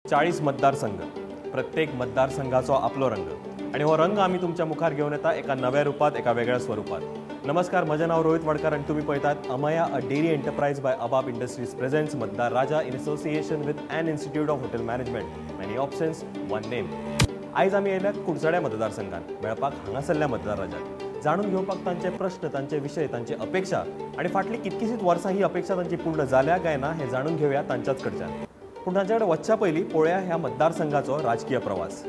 40 मतदारसंघ, प्रत्येक मतदारसंघाचो आपलो रंग आणि हो रंग आम्ही तुमच्या मुखार घेऊन येता एका नव्या रूपात एका वेगळ्या स्वरूपात। नमस्कार, माझे नाव रोहित वडकर आणि तुम्ही पळयतात Amaya a dairy enterprise by अबाब industries presents Matdar Raja in association with an institute of hotel management, many options one name. आयज आम्ही येयल्यात कुडचड्या मतदारसंघात मेळपाक हांगासरल्या मतदार राजाक जाणून घेवपाक तांचे प्रश्न, तांचे विषय, तांचे अपेक्षा आणि फाटली कितकीशीच वर्सां ही अपेक्षा तांची पूर्ण जाल्या काय ना हे जाणून घेवया तांच्याच कडच्यान। पण तांचे कडेन वचच्या पयलीं पळोवया ह्या मतदारसंघाचो राजकीय प्रवास।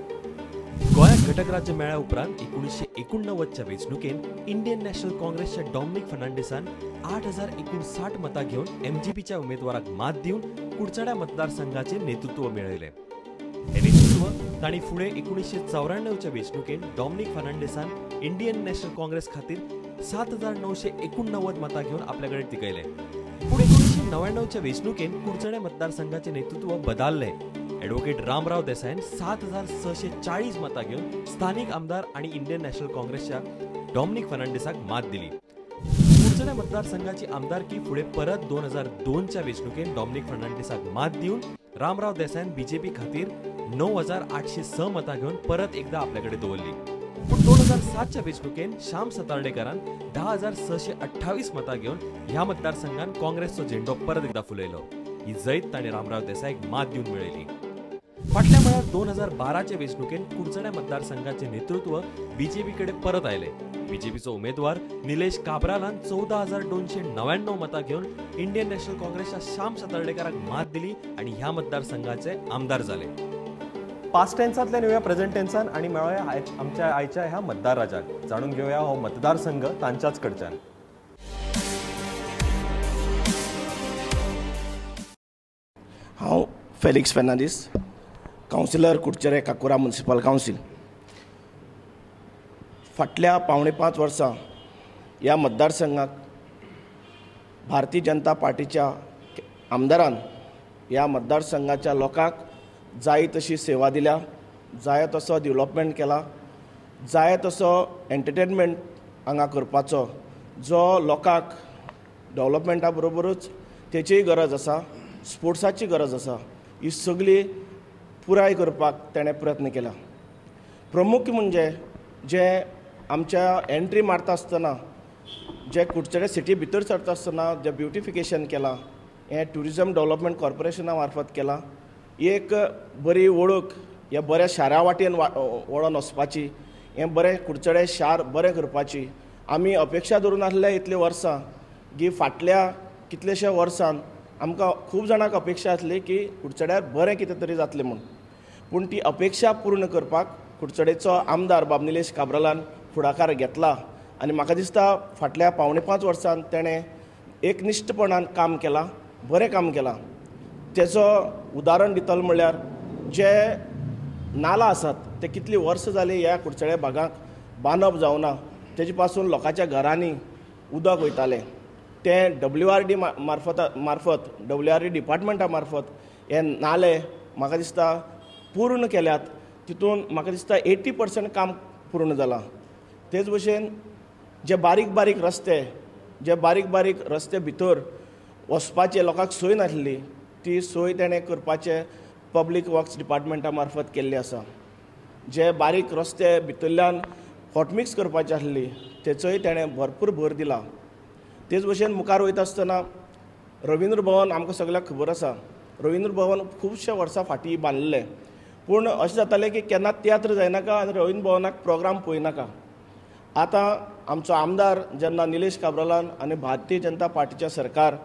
गोंयात घटक राज्य मेळ्या उपरांत 1989च्या वेंचणुकेन इंडियन नॅशनल काँग्रेसच्या डॉमिनिक फर्नांडिसान 8059 मतां घेवन एमजीपीच्या उमेदवाराक मात दिवन कुडचड्या मतदारसंघाचे नेतृत्व मेळयले। हे नेतृत्व तांणी फुडें 1994च्या वेंचणुकेन डॉमिनिक फर्नांडिसान इंडियन नॅशनल काँग्रेस खातीर 7989 मतां घेवन आपल्या कडेन तिकयले। पूण 1999च्या वेंचणुकेन कुडचड्या मतदारसंघाचे नेतृत्व बदलले। ॲडव्होकेट रामराव देसाईन 7640 मतां घेवन स्थानिक आमदार आणि इंडियन नॅशनल काँग्रेसच्या डॉमिनिक फर्नांडिसाक मात दिली। कुडचड्या मतदारसंघाची आमदारकी फुडें परत 2002च्या वेंचणुकेन डॉमिनिक फर्नांडिसाक मात दिवन रामराव देसाईन बीजेपी खातीर 9806 मतां घेवन परत एकदा आपल्या कडेन दवरली। पूण 2007च्या वेंचणुकेन श्याम सातार्डेकरान 10628 मतां घेवन ह्या मतदारसंघान काँग्रेसचो झेंडो परत एकदा फुलयलो। ही जैत ताणें रामराव देसाईक मात दिवन मेळयली। फाटल्या वेळार 2012च्या वेंचणुकेन कुडचड्या मतदारसंघाचे नेतृत्व बीजेपी कडेन परत आयले। बीजेपीचो उमेदवार निलेश काब्रालान 14299 मतां घेवन इंडियन नॅशनल काँग्रेसच्या श्याम सातार्डेकराक मात दिली आणि ह्या मतदारसंघाचे आमदार जाले। पास्ट टेन्सांतल्यान येवया प्रेझेंट टेन्सान आणि मेळोया आमच्या आयच्या ह्या मतदार राजाक जाणून घेवया हो मतदारसंघ तांच्याच कडच्यान। हांव फेलिक्स फेर्नांदीस, कावन्सिलर कुडचेरे काकोरा म्युनिसिपल कावन्सील। फाटल्या 5.5 वर्सां ह्या मतदारसंघाक भारतीय जनता पार्टीच्या आमदारान ह्या मतदारसंघाच्या लोकांक जाय तशी सेवा दिल्या, जाय तसो डेव्हलपमेंट केला, जाय तसो एंटरटेनमेंट हांगा करपाचो जो लोकांक डेव्हलपमेंटा बरोबरूच तेचीय गरज आसा, स्पोर्ट्साची गरज आसा, ही सगळी पुराय करपाक तेणें प्रयत्न केला। प्रमुख म्हणजे जे आमच्या एंट्री मारता आसतना जे कुडचडे सिटी भितर सरता आसतना जे ब्युटिफिकेशन केलां हें ट्युरिजम डेव्हलपमेंट कॉर्पोरेशना मार्फत केलां। एक बरी वळख ह्या बऱ्या शारा वाटेन वळोन वचपाची, हें बरें कुडचडे शार बरें करपाची आमी अपेक्षा धरून आसले इतले वर्सां की फाटल्या कितलेशे वर्सान आमकां खूब जाणांक अपेक्षा आसली की कुडचड्यार बरें कितें तरी जातलें म्हूण। पूण ती अपेक्षा पूर्ण करपाक कुडचडेचो आमदार बाब निलेश काब्रालान फुडाकार घेतला आनी म्हाका दिसता फाटल्या 5.5 वर्सांत तेणें एकनिश्ठपणान काम केलां, बरें काम केलां। तेचो उदाहरण दितलो म्हणल्यार जे नाला आसात ते कितलीं वर्सां जालीं ह्या कुडचड्या भागाक बांदप जावना, तेजे पासून लोकांच्या घरांनी उदक वयतालें तें WRD मार्फत WRD डिपार्टमेंटा मार्फत हे नाले म्हाका दिसता पूर्ण केल्यात। तितून म्हाका दिसता 80% काम पूर्ण जालां। तेच भशेन जे बारीक बारीक रस्ते भितर वचपाचे लोकांक सोय नासली ती सोय तेणें करपाचे पब्लीक वर्क्स डिपार्टमेंटा मार्फत केल्ली आसा। जे बारीक रस्ते भितरल्यान हॉटमिक्स करपाची आसली तेचोय तेणें भरपूर भर दिला। तेच भशेन मुखार वयता आसतना रवींद्र भवन आमकां सगळ्यांक खबर आसा, रवींद्र भवन खुबशे वर्सां फाटीं बांदलें, पूण अशें जातालें की केन्ना तियात्र जायनाका आनी रवींद्र भवनाक प्रोग्राम पळयनाका। आतां आमचो आमदार जेन्ना निलेश काब्रालान आनी भारतीय जनता पार्टीचें सरकार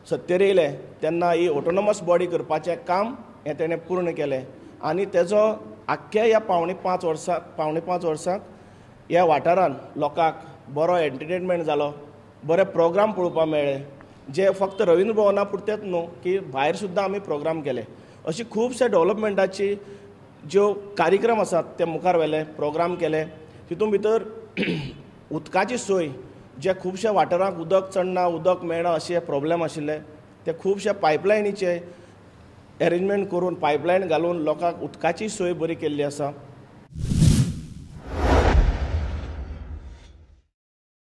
सत्तेर येयलें तेन्ना ही ऑटोनॉमस बॉडी करपाचें काम हें तेणें पूर्ण केलें आनी तेजो आख्ख्या ह्या 5.5 वर्सांक ह्या वाठारान लोकांक बरो एंटरटेनमेंट जालो, बरे प्रोग्राम पळोवपाक मेळ्ळे, जे फक्त रवींद्र भवना पुरतेच न्हू की भायर सुद्दां आमी प्रोग्राम केले। अशी खुबशे डेव्हलपमेंटाची ज्यो कार्यक्रम आसात ते मुखार व्हेले, प्रोग्राम केले। तितून भितर उदकाची सोय, जे खुबशे वाठारांक उदक चडना, उदक मेळना अशे प्रॉब्लेम आशिल्ले ते खुबशे पायपलायनीचे अरेंजमेंट करून पायपलायन घालून लोकांक उदकाची सोय बरी केल्ली आसा।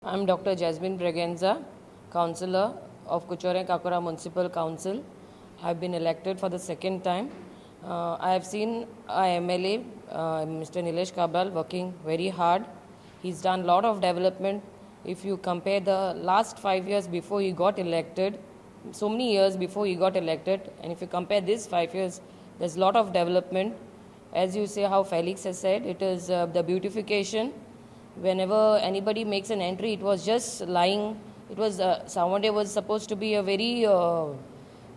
I am Dr. Jasmine Braganza, Councillor of Kuchore Kakora Municipal Council. I have been elected for the second time I have seen our MLA, Mr. Nilesh Kabral, working very hard. He's done a lot of development. If you compare the last 5 years before he got elected, so many years before he got elected, and if you compare this 5 years, there's a lot of development. As you say, how Felix has said, it is the beautification. Whenever anybody makes an entry, it was just lying. It was, Savande was supposed to be a very,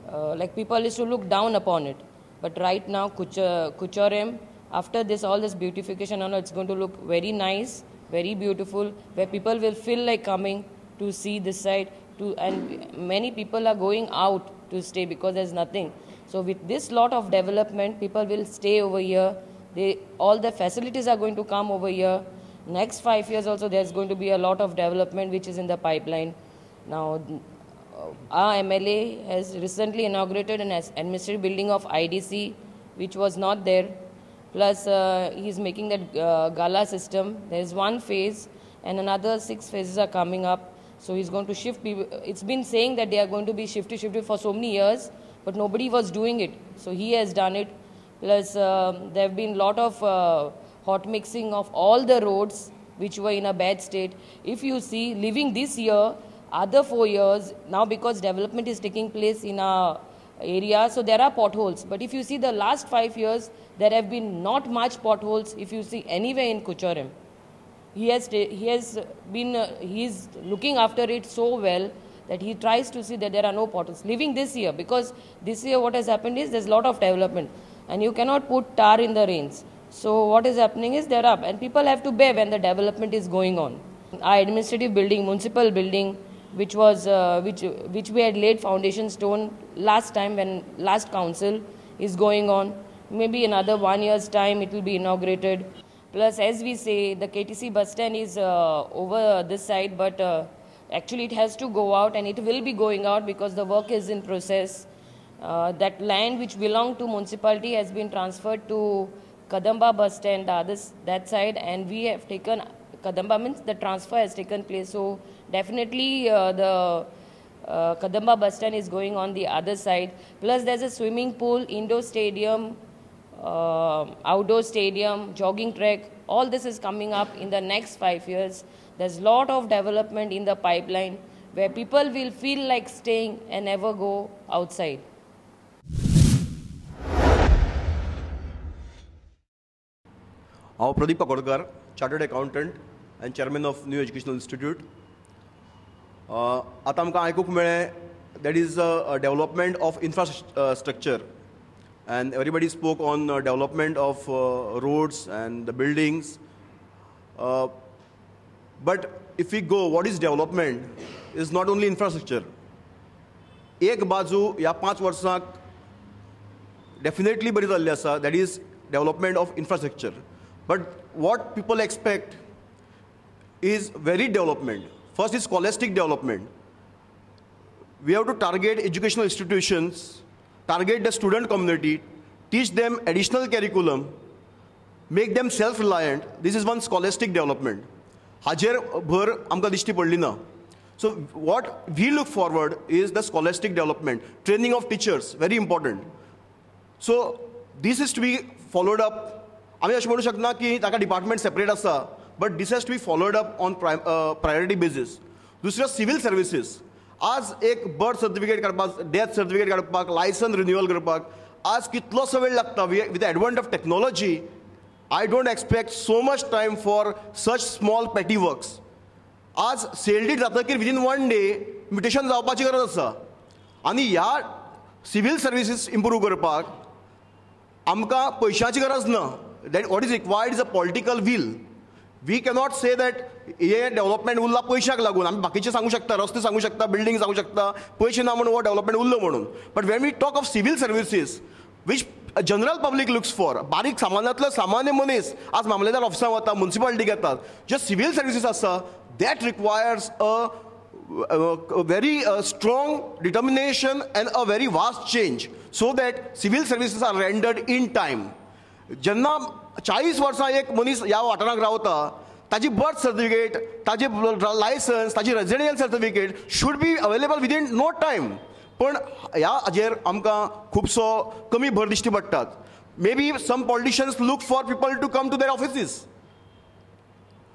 like people used to look down upon it. But right now, Kucharam, after this, all this beautification, it's going to look very nice, very beautiful, where people will feel like coming to see this side. And many people are going out to stay because there's nothing. So with this lot of development, people will stay over here. All the facilities are going to come over here. Next 5 years also, there's going to be a lot of development which is in the pipeline. Now, our MLA has recently inaugurated an administrative building of IDC, which was not there. Plus, he's making that gala system. There's one phase, and another 6 phases are coming up. So he's going to shift people. It's been saying that they are going to be shifted for so many years, but nobody was doing it. So he has done it. Plus, there have been a lot of hot mixing of all the roads which were in a bad state. If you see, living this year, other 4 years, now because development is taking place in our area, so there are potholes. But if you see the last 5 years, there have been not much potholes if you see anywhere in Kucharam. He's looking after it so well that he tries to see that there are no potholes. Living this year, because this year what has happened is there's a lot of development and you cannot put tar in the rains. So what is happening is they're up and people have to bear when the development is going on. Our administrative building, municipal building, which was which we had laid foundation stone last time when last council is going on. Maybe another 1 year's time it will be inaugurated. Plus, as we say, the KTC bus stand is over this side, but actually it has to go out and it will be going out because the work is in process. That land which belonged to municipality has been transferred to Kadamba bus stand, that side, and we have taken, Kadamba means the transfer has taken place. So definitely the Kadamba bus stand is going on the other side. Plus there's a swimming pool, indoor stadium, outdoor stadium, jogging track. All this is coming up in the next 5 years. There's a lot of development in the pipeline where people will feel like staying and never go outside. हांव Pradeep Kakodkar, chartered accountant end chairman of new educational institute. आतां आमकां आयकूंक मेळ्ळें that is a development of infrastructure and everybody spoke on development of roads and the buildings. But if we go, what is development is not only infrastructure. एक बाजू ह्या 5 वर्सांक definitely बरी जाल्ली आसा, that is development of infrastructure. But what people expect is varied development. First is scholastic development. We have to target educational institutions, target the student community, teach them additional curriculum, make them self-reliant. This is one scholastic development. हाजेर भर आमकां दिश्टी पडली ना. So what we look forward is the scholastic development, training of teachers, very important. So this is to be followed up. आमी अशें म्हणू शकना की ताका डिपार्टमेंट सेपरेट आसा, but this has to be followed up on priority basis. दुसरें civil services. आज एक बर्थ सर्टिफिकेट काडपाक, डेथ सर्टिफिकेट काडपाक, लायसन रिन्युअल करपाक आज कितलोसो वेळ लागता. With the एडवांट of technology, I don't expect so much time for such small पेटी वर्क्स. आज सेल जातकीर विदीन 1 डे म्युटेशन जावपाची गरज आसा. आनी ह्या सिव्हिल सर्विसीस इम्प्रूव करपाक आमकां पयशांची गरज ना. That what is required is a political will. We cannot say that हे डेव्हलपमेंट उरला पयशांक लागून. आमी बाकीचे सांगू शकता, रस्ते सांगू शकता, बिल्डींग सांगू शकता, पयशे ना म्हणून हो डेव्हलपमेंट उरलो म्हणून. But when we talk of civil services which general public looks for, बारीक सामान्यांतलो सामान्य मनीस आज मामलेदार ऑफिसांत वता, म्युनिसिपालिटीक येतात, जे सिव्हिल सर्विसीस आसा that requires a very strong determination and a very vast change so that civil services are rendered in time. जेन्ना 40 वर्सां एक मनीस ह्या वाठारांत रावता, ताजी बर्थ सर्टिफिकेट, ताजी लायसन्स, ताजी residential certificate should be available within no time. पण ह्या हाजेर आमकां खुबसो कमी भर दिश्टी पडटात. maybe some politicians look for people to come to their offices.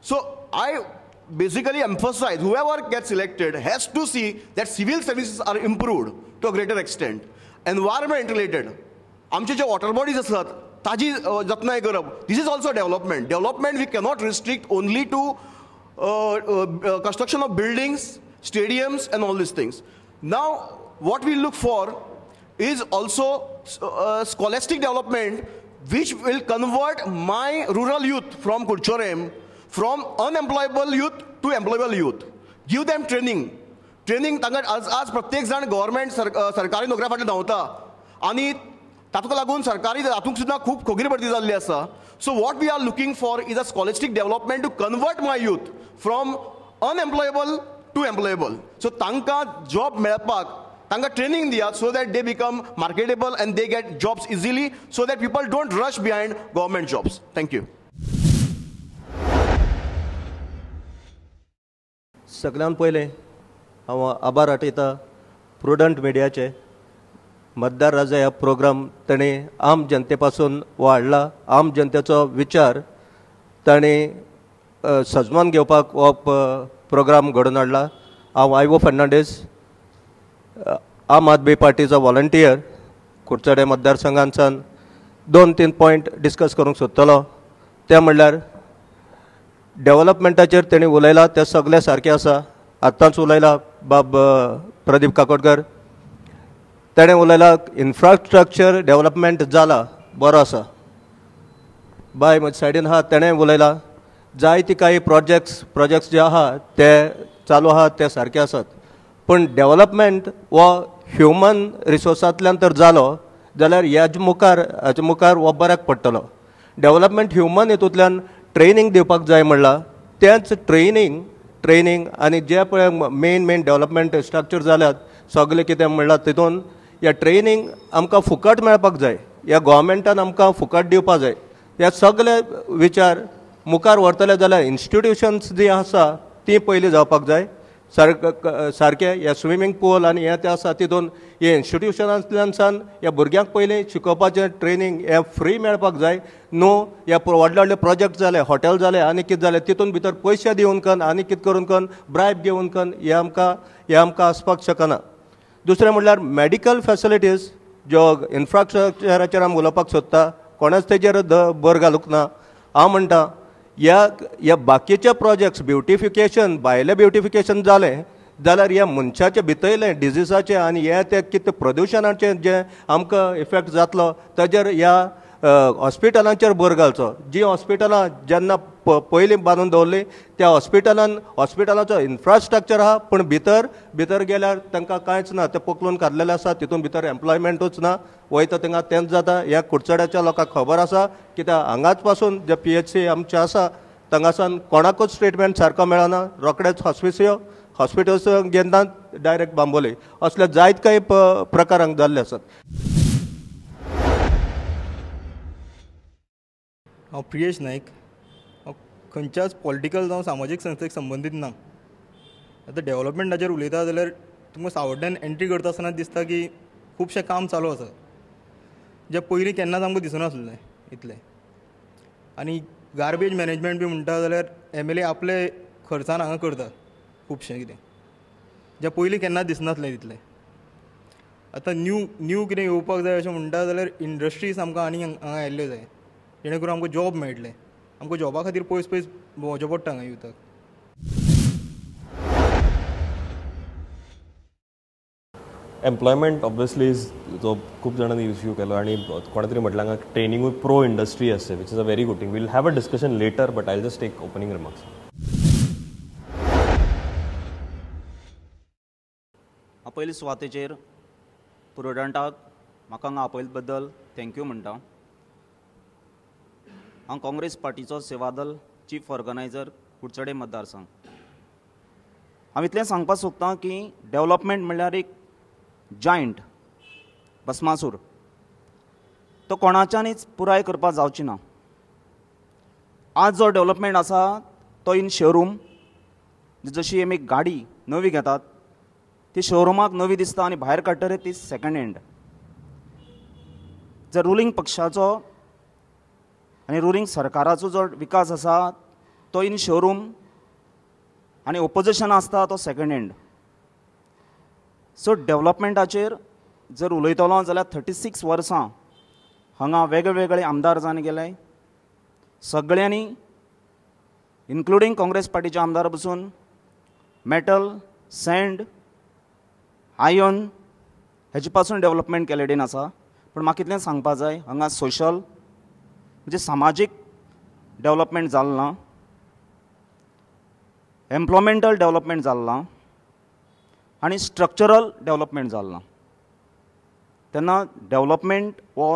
So I basically emphasize whoever gets elected has to see that civil services are improved to a greater extent. Environment related, आमचे जे water bodies असतात ताजी जतनाय करप, this is also development. Development we cannot restrict only to construction of buildings, stadiums and all these things. Now what we look for is also scholastic development which will convert my rural youth from Kurchorem from unemployable youth to employable youth. Give them training. Training तांकां आज प्रत्येक जाण government सरकारी नोकऱ्या फाटल्यान धांवता आनी तातूंक लागून सरकारी हातूंक सुद्दां खूब खोगीरभरती जाल्ली आसा. So what we are looking for is a scholastic development to convert my youth from unemployable to employable. So तांकां जॉब मेळपाक तांकां ट्रेनिंग दियात so that they become marketable and they get jobs easily so that people don't rush behind government jobs. Thank you. सगळ्यान पयलें हांव आभार आठयता prudent मिडियाचे. मतदार राजा ह्या प्रोग्राम ताणें आम जनते पासून वाडला. आम जनतेचो विचार ताणें सजमान घेवपाक हो प्रोग्राम घडोवन हाडला. हांव आयवो फर्नांडीस, आम आदमी पार्टीचो वॉलंटियर, कुडचडे मतदारसंघांतल्यान 2-3 पॉयंट डिस्कस करूंक सोदतलो. ते म्हणल्यार डेव्हलपमेंटाचेर तेणी उलयला तें सगळें सारकें आसा. आत्तांच उलयला बाब प्रदीप काकोडकर, तेणें उलयला इन्फ्रास्ट्रक्चर डेव्हलपमेंट जाला बरो आसा. बाय म्हजे सायडीन आहा तेणें उलयला जायती काही प्रोजेक्ट्स जे आहा ते चालू आहा ते सारके आसात. पूण डेव्हलपमेंट हो ह्युमन रिसोर्सांतल्यान तर जालो जाल्यार हाजे मुखार हो बऱ्याक पडटलो. डेव्हलपमेंट ह्युमन हितूंतल्यान ट्रेनिंग दिवपाक जाय म्हणला. तेंच ट्रेनिंग आनी जे पळय मेन डेव्हलपमेंट स्ट्रक्चर जाल्यात सगळें कितें म्हणलां तितून ह्या ट्रेनिंग आमकां फुकट मेळपाक जाय. ह्या गव्हर्मेंटान आमकां फुकट दिवपाक जाय. हे सगळे विचार मुखार व्हरतले जाल्यार इन्स्टिट्यूशन्स जी आसा ती पयलीं जावपाक जाय. सारके हे स्विमींग पूल आनी हे ते आसा तितून हे इन्स्टिट्यूशनांतल्यान ह्या भुरग्यांक पयलीं शिकोवपाचें ट्रेनिंग हे फ्री मेळपाक जाय न्हू. हे व्हडले व्हडले प्रोजेक्ट जाले, हॉटेल जाले आनी कितें जालें तितून भितर पयशे दिवन कन आनी कितें करून कन ब्रायब घेवन कन हे आमकां आसपाक शकना. दुसरें म्हणल्यार मेडिकल फॅसिलिटीज ज्यो इन्फ्रास्ट्रक्चराचेर आमी उलोवपाक सोदता कोणेच तेजेर भर घालूंक ना. हांव म्हणटा ह्या बाकीचे प्रोजेक्ट्स ब्युटिफिकेशन भायलें ब्युटिफिकेशन जालें जाल्यार ह्या मनशाचे भितरलें डिजीसाचें आनी हे ते कितें प्रदुशणाचें जे आमकां इफेक्ट जातलो ताजेर ह्या हॉस्पिटलांचेर भर घालचो. जीं हॉस्पिटलां जेन्ना पयलीं बांदून दवरलीं त्या हॉस्पिटलाचो इन्फ्रास्ट्रक्चर आहा पूण भितर गेल्यार तांकां कांयच ना. ते पोकलून काडलेले आसा. तितून भितर एम्प्लॉयमेंटूच ना. वयता थिंगा तेंच जाता. ह्या कुडचड्याच्या लोकांक खबर आसा कित्याक हांगाच पासून जे PHC आमचे आसा थंगासान कोणाकूच ट्रिटमेंट सारको मेळना. रोखडेच हॉस्पिटल्स घेनात डायरेक्ट बांबोली. असले जायत काही प्रकारांक जाल्ले आसात. हांव प्रियेश नायक. हांव खंयच्याच पॉलिटिकल जावं सामाजीक संस्थेक संबंदीत ना. आतां डेव्हलपमेंटाचेर उलयता जाल्यार तुमकां सावड्ड्यान एंट्री करता आसतना दिसता की खुबशें काम चालू आसा जें पयलीं केन्नाच आमकां दिसनासलें इतलें. आनी गार्बेज मॅनेजमेंट बी म्हणटा जाल्यार MLA आपले खर्चान हांगा करता खुबशें कितें जें पयलीं केन्नाच दिसनासलें तितलें. आतां न्यू कितें येवपाक जाय अशें म्हणटा जाल्यार इंडस्ट्रीज आमकां आनी हांगा येयल्ल्यो जाय जेणे करून आमकां जॉब मेळटले. आमकां जॉबा खातीर पयस भोंवचें पडटा हांगा युथाक. एम्प्लॉयमेंट ऑब्वियसली इज जो खूप जाणांनी इश्यू केलो आणि कोणा तरी म्हटलं हांगा ट्रेनिंगूय प्रो इंडस्ट्री असते which is a very good thing. Will have a discussion later but I just take opening remarks. हांव पयलीं सुवातेचेर प्रुडंटाक म्हाका हांगा आपयले बद्दल थँक्यू म्हणटा. हांव काँग्रेस पार्टीचो सेवादल चीफ ऑर्गनायझर कुडचडे मतदारसंघ. हांव इतलें सांगपाक सोदतां की डेव्हलपमेंट म्हणल्यार एक जायंट भस्मासूर तो कोणाच्यानीच पुराय करपाक जावची ना. आज जो डेव्हलपमेंट आसा तो इन शोरूम जशी आमी गाडी नवी घेतात ती शोरूमाक नवी दिसता आनी भायर काडटरे ती सेकंड हँड. जर रुलींग पक्षाचो आनी रुलींग सरकाराचो जो विकास आसा तो इन शोरूम आनी ओपोजिशन आसता तो सेकंड हँड. सो डेव्हलपमेंटाचेर जर उलयतलो जाल्यार 36 वर्सां हांगा वेगळे आमदार जावन गेले. सगळ्यांनी इन्क्लुडींग काँग्रेस पार्टीचे आमदार पसून मेटल, सँड, आयर्न हेजे पासून डेव्हलपमेंट केलेडेन आसा. पूण म्हाका इतलें सांगपाक जाय हांगा सोशल म्हणजे सामाजीक डेव्हलपमेंट जालें ना, एम्प्लॉयमेंटल डेव्हलपमेंट जालें ना आनी स्ट्रक्चरल डेव्हलपमेंट जालें ना. तेन्ना डेव्हलपमेंट हो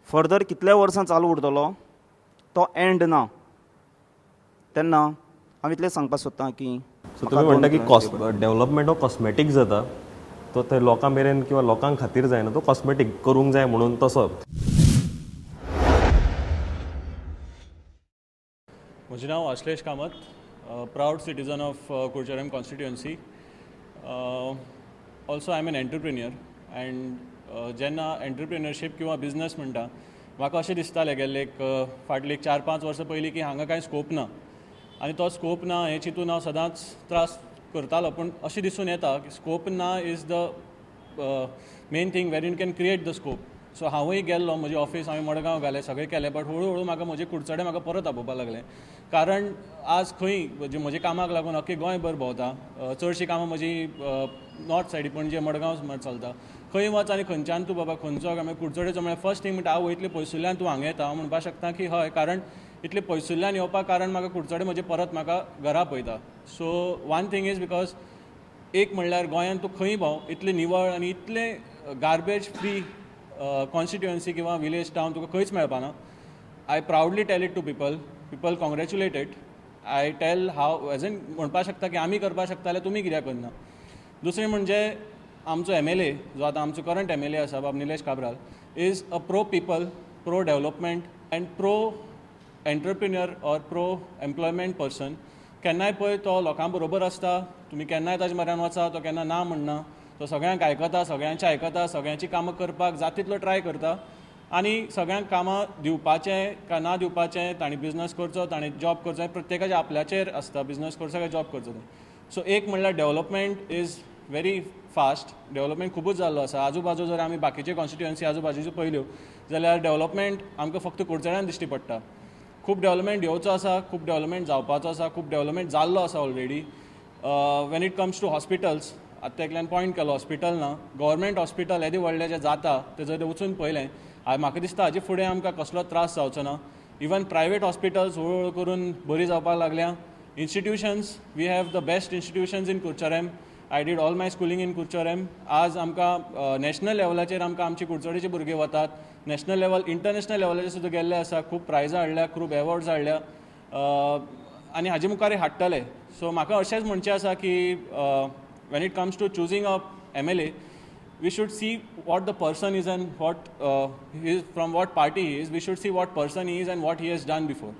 फर्दर कितल्या वर्सां चालू उरतलो तो एंड ना. तेन्ना हांव इतलें सांगपाक सोदतां की सो तुम्ही म्हणटा की डेव्हलपमेंट हो कॉस्मेटीक जाता, तो ते लोकां मेरेन किंवा लोकां खातीर जायना, तो कॉस्मेटीक करूंक जाय म्हणून तसो. म्हजें नांव Ashlesh Kamat, proud citizen of Curchorem constituency. Also I am an entrepreneur and जेन्ना एंटरप्रिन्युअरशीप किंवा बिजनस म्हणटा म्हाका अशें दिसतालें गेल्ले फाटली 4-5 वर्सां पयलीं की हांगा कांय स्कोप ना आनी तो स्कोप ना हें चिंतून हांव सदांच त्रास करतालो. पूण अशें दिसून येता की स्कोप ना is the main thing where you can create the scope. So हांवूय गेल्लो, म्हजें ऑफीस हांवें मडगांव घालें, सगळें केलें, बट हळू म्हाका म्हजे कुडचडे म्हाका परत आपोवपाक लागलें. कारण आज खंय म्हजे कामाक लागून अख्खें गोंयभर भोंवता, चडशीं कामां म्हजी नॉर्थ सायडी पणजे मडगांव म्हण चलता. खंय वच आनी खंयच्यान तूं बाबा खंयचो कुडचडेचो म्हळ्यार फर्स्ट थिंग म्हणटा हांव वयतलें पयसुल्ल्यान तूं हांगा येता. हांव म्हणपाक शकता की हय, कारण इतले पयसुल्ल्यान येवपाक कारण म्हाका कुडचडे म्हजे परत म्हाका घरा पळयता. So one thing is because एक म्हणल्यार गोंयांत तूं खंय भोंव इतलें निवळ आनी इतलें गार्बेज फ्री कॉन्स्टिट्युएन्सी किंवा विलेज टावन तुका खंयच मेळपाना. I proudly tell it to people congratulate it. I tell हाव एज एन म्हणपाक शकता की आमी करपाक शकता जाल्यार तुमी कित्याक करना. दुसरें म्हणजे आमचो MLA जो आतां आमचो करंट MLA आसा बाब Nilesh Cabral is a pro people, pro development and pro entrepreneur or pro employment person. केन्नाय पळय तो लोकां बरोबर आसता, तुमी केन्नाय ताजे म्हऱ्यान वचा, तो केन्ना ना म्हणना, तो सगळ्यांक आयकता, सगळ्यांचें आयकता, सगळ्यांची कामां करपाक जाता तितलो ट्राय करता आनी सगळ्यांक कामां दिवपाचें काय ना दिवपाचें, तांणी बिजनस करचो, तांणी जॉब करचो, प्रत्येकाचें आपल्याचेर आसता बिजनस करचो काय जॉब करचो. सो एक म्हणल्यार development is very fast. Development खूबच जाल्लो आसा. आजूबाजू जर आमी बाकीचे कॉन्स्टिट्युएन्सी आजूबाजूच्यो पळयल्यो जाल्यार डेव्हलपमेंट आमकां फक्त कुडचड्यान दिश्टी पडटा. खूब डेव्हलपमेंट येवचो आसा, खूब डेव्हलपमेंट जावपाचो आसा, खूब डेव्हलपमेंट जाल्लो आसा already. When it comes to hospitals, आतां एकल्यान पॉयंट केलो हॉस्पिटल ना, गव्हर्मेंट हॉस्पिटल येदें व्हडलें जें जाता तें जर वचून पळयलें, म्हाका दिसता हाजे फुडें आमकां कसलो त्रास जावचो ना. इवन प्रायवेट हॉस्पिटल्स हळू करून बरी जावपाक लागल्या. Institutions, we have the best institutions in Curchorem. I did all my schooling in Curchorem. आज आमकां नॅशनल लेवलाचेर आमकां आमचे कुडचडेचे भुरगे वतात. नॅशनल लेवल, इंटरनॅशनल लेवलाचेर सुद्दां गेल्ले आसा. खूब प्रायजां हाडल्या, खूब एवॉर्ड्स हाडल्या आनी हाजे मुखारय हाडटले. सो म्हाका अशेंच म्हणचें आसा की when it comes to choosing a MLA, we should see what the person is and what from what party he is. We should see what person he is and what he has done before.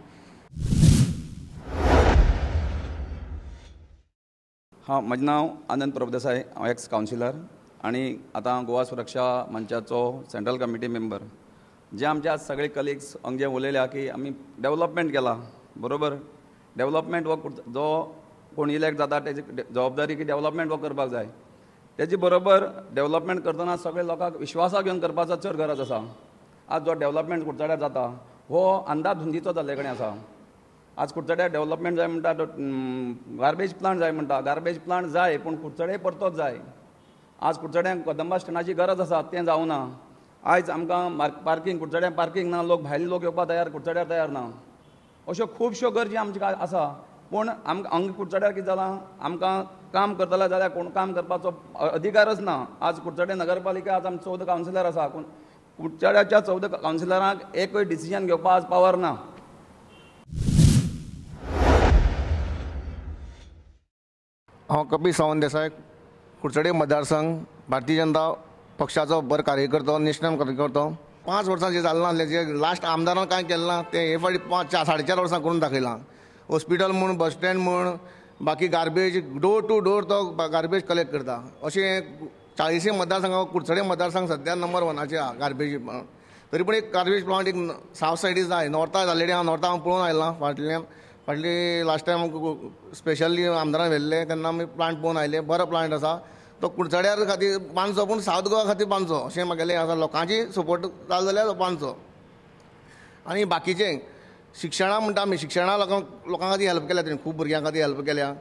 हां, म्हजें नांव आनंद प्रभुदेसाय, हांव x councillor आनी आतां गोवा सुरक्षा मंचाचो central committee member. जे आमचे आज सगळे कलिग्स हांगा जे उलयल्या की आमी डेव्हलपमेंट केला, बरोबर. डेव्हलपमेंट हो जो कोण इलेक्ट जाता तेजी जबाबदारी की डेव्हलपमेंट हो करपाक जाय. तेजी बरोबर डेव्हलपमेंट करतना सगळे लोकांक विश्वासाक घेवन करपाचो चड गरज आसा. आज जो डेव्हलपमेंट कुडचड्यार जाता हो अंधाधुंदीचो जाल्ले कडेन आसा. आज कुडचड्यार डेव्हलपमेंट जाय म्हणटा, गार्बेज प्लांट जाय म्हणटा. गार्बेज प्लांट जाय पूण कुडचडे परतोच जाय. आज कुडचड्यांक कदंबा स्टँडाची गरज आसा, तें जावना. आयज आमकां पार्किंग, कुडचड्यार पार्किंग ना, लोक भायले लोक येवपाक तयार, कुडचड्यार तयार ना. अश्यो खुबश्यो गरजी आमचे आसा. पूण हांगा कुडचड्यार कितें जालां, आमकां काम करतले जाल्यार कोण काम करपाचो अधिकारच ना. आज कुडचडे नगरपालिका आज आमचे 14 कावन्सिलर आसा, पूण कुडचड्याच्या 14 कावन्सिलरांक एकूय डिसिजन घेवपाक आज पावर ना. हांव कपिल सावंत देसाय, कुडचडे मतदारसंघ, भारतीय जनता पक्षाचो बरो कार्यकर्तो, नॅशनल कार्यकर्तो. 5 वर्सां जे जालें ना, जे लास्ट आमदारान कांय केलें ना, तें हे फावटी 4.5 वर्सां करून दाखयलां. हॉस्पिटल म्हूण, बस स्टँड म्हूण, बाकी गार्बेज डोर टू डोर तो गार्बेज कलेक्ट करता. अशें 40 मतदारसंघ, कुडचडे मतदारसंघ सद्या नंबर 1 गार्बेज. तरी पूण एक गार्बेज प्लांट एक सावथ सायडीक जाय. नॉर्थाक ऑलरेडी नॉर्थाक हांव पळोवन आयलां फाटली लास्ट टायम स्पेशली आमदारान व्हेल्ले तेन्ना आमी प्लांट पळोवन आयले. बरो प्लांट आसा तो कुडचड्यार खातीर बांदचो पूण सावथ गोवा खातीर बांदचो अशें म्हागेलें आसा. लोकांची सपोर्ट जालो जाल्यार बांदचो. आनी बाकीचें शिक्षणां म्हणटा आमी शिक्षणां लोकां खातीर हेल्प केल्या तेणें खूब भुरग्यां खातीर हेल्प केल्या.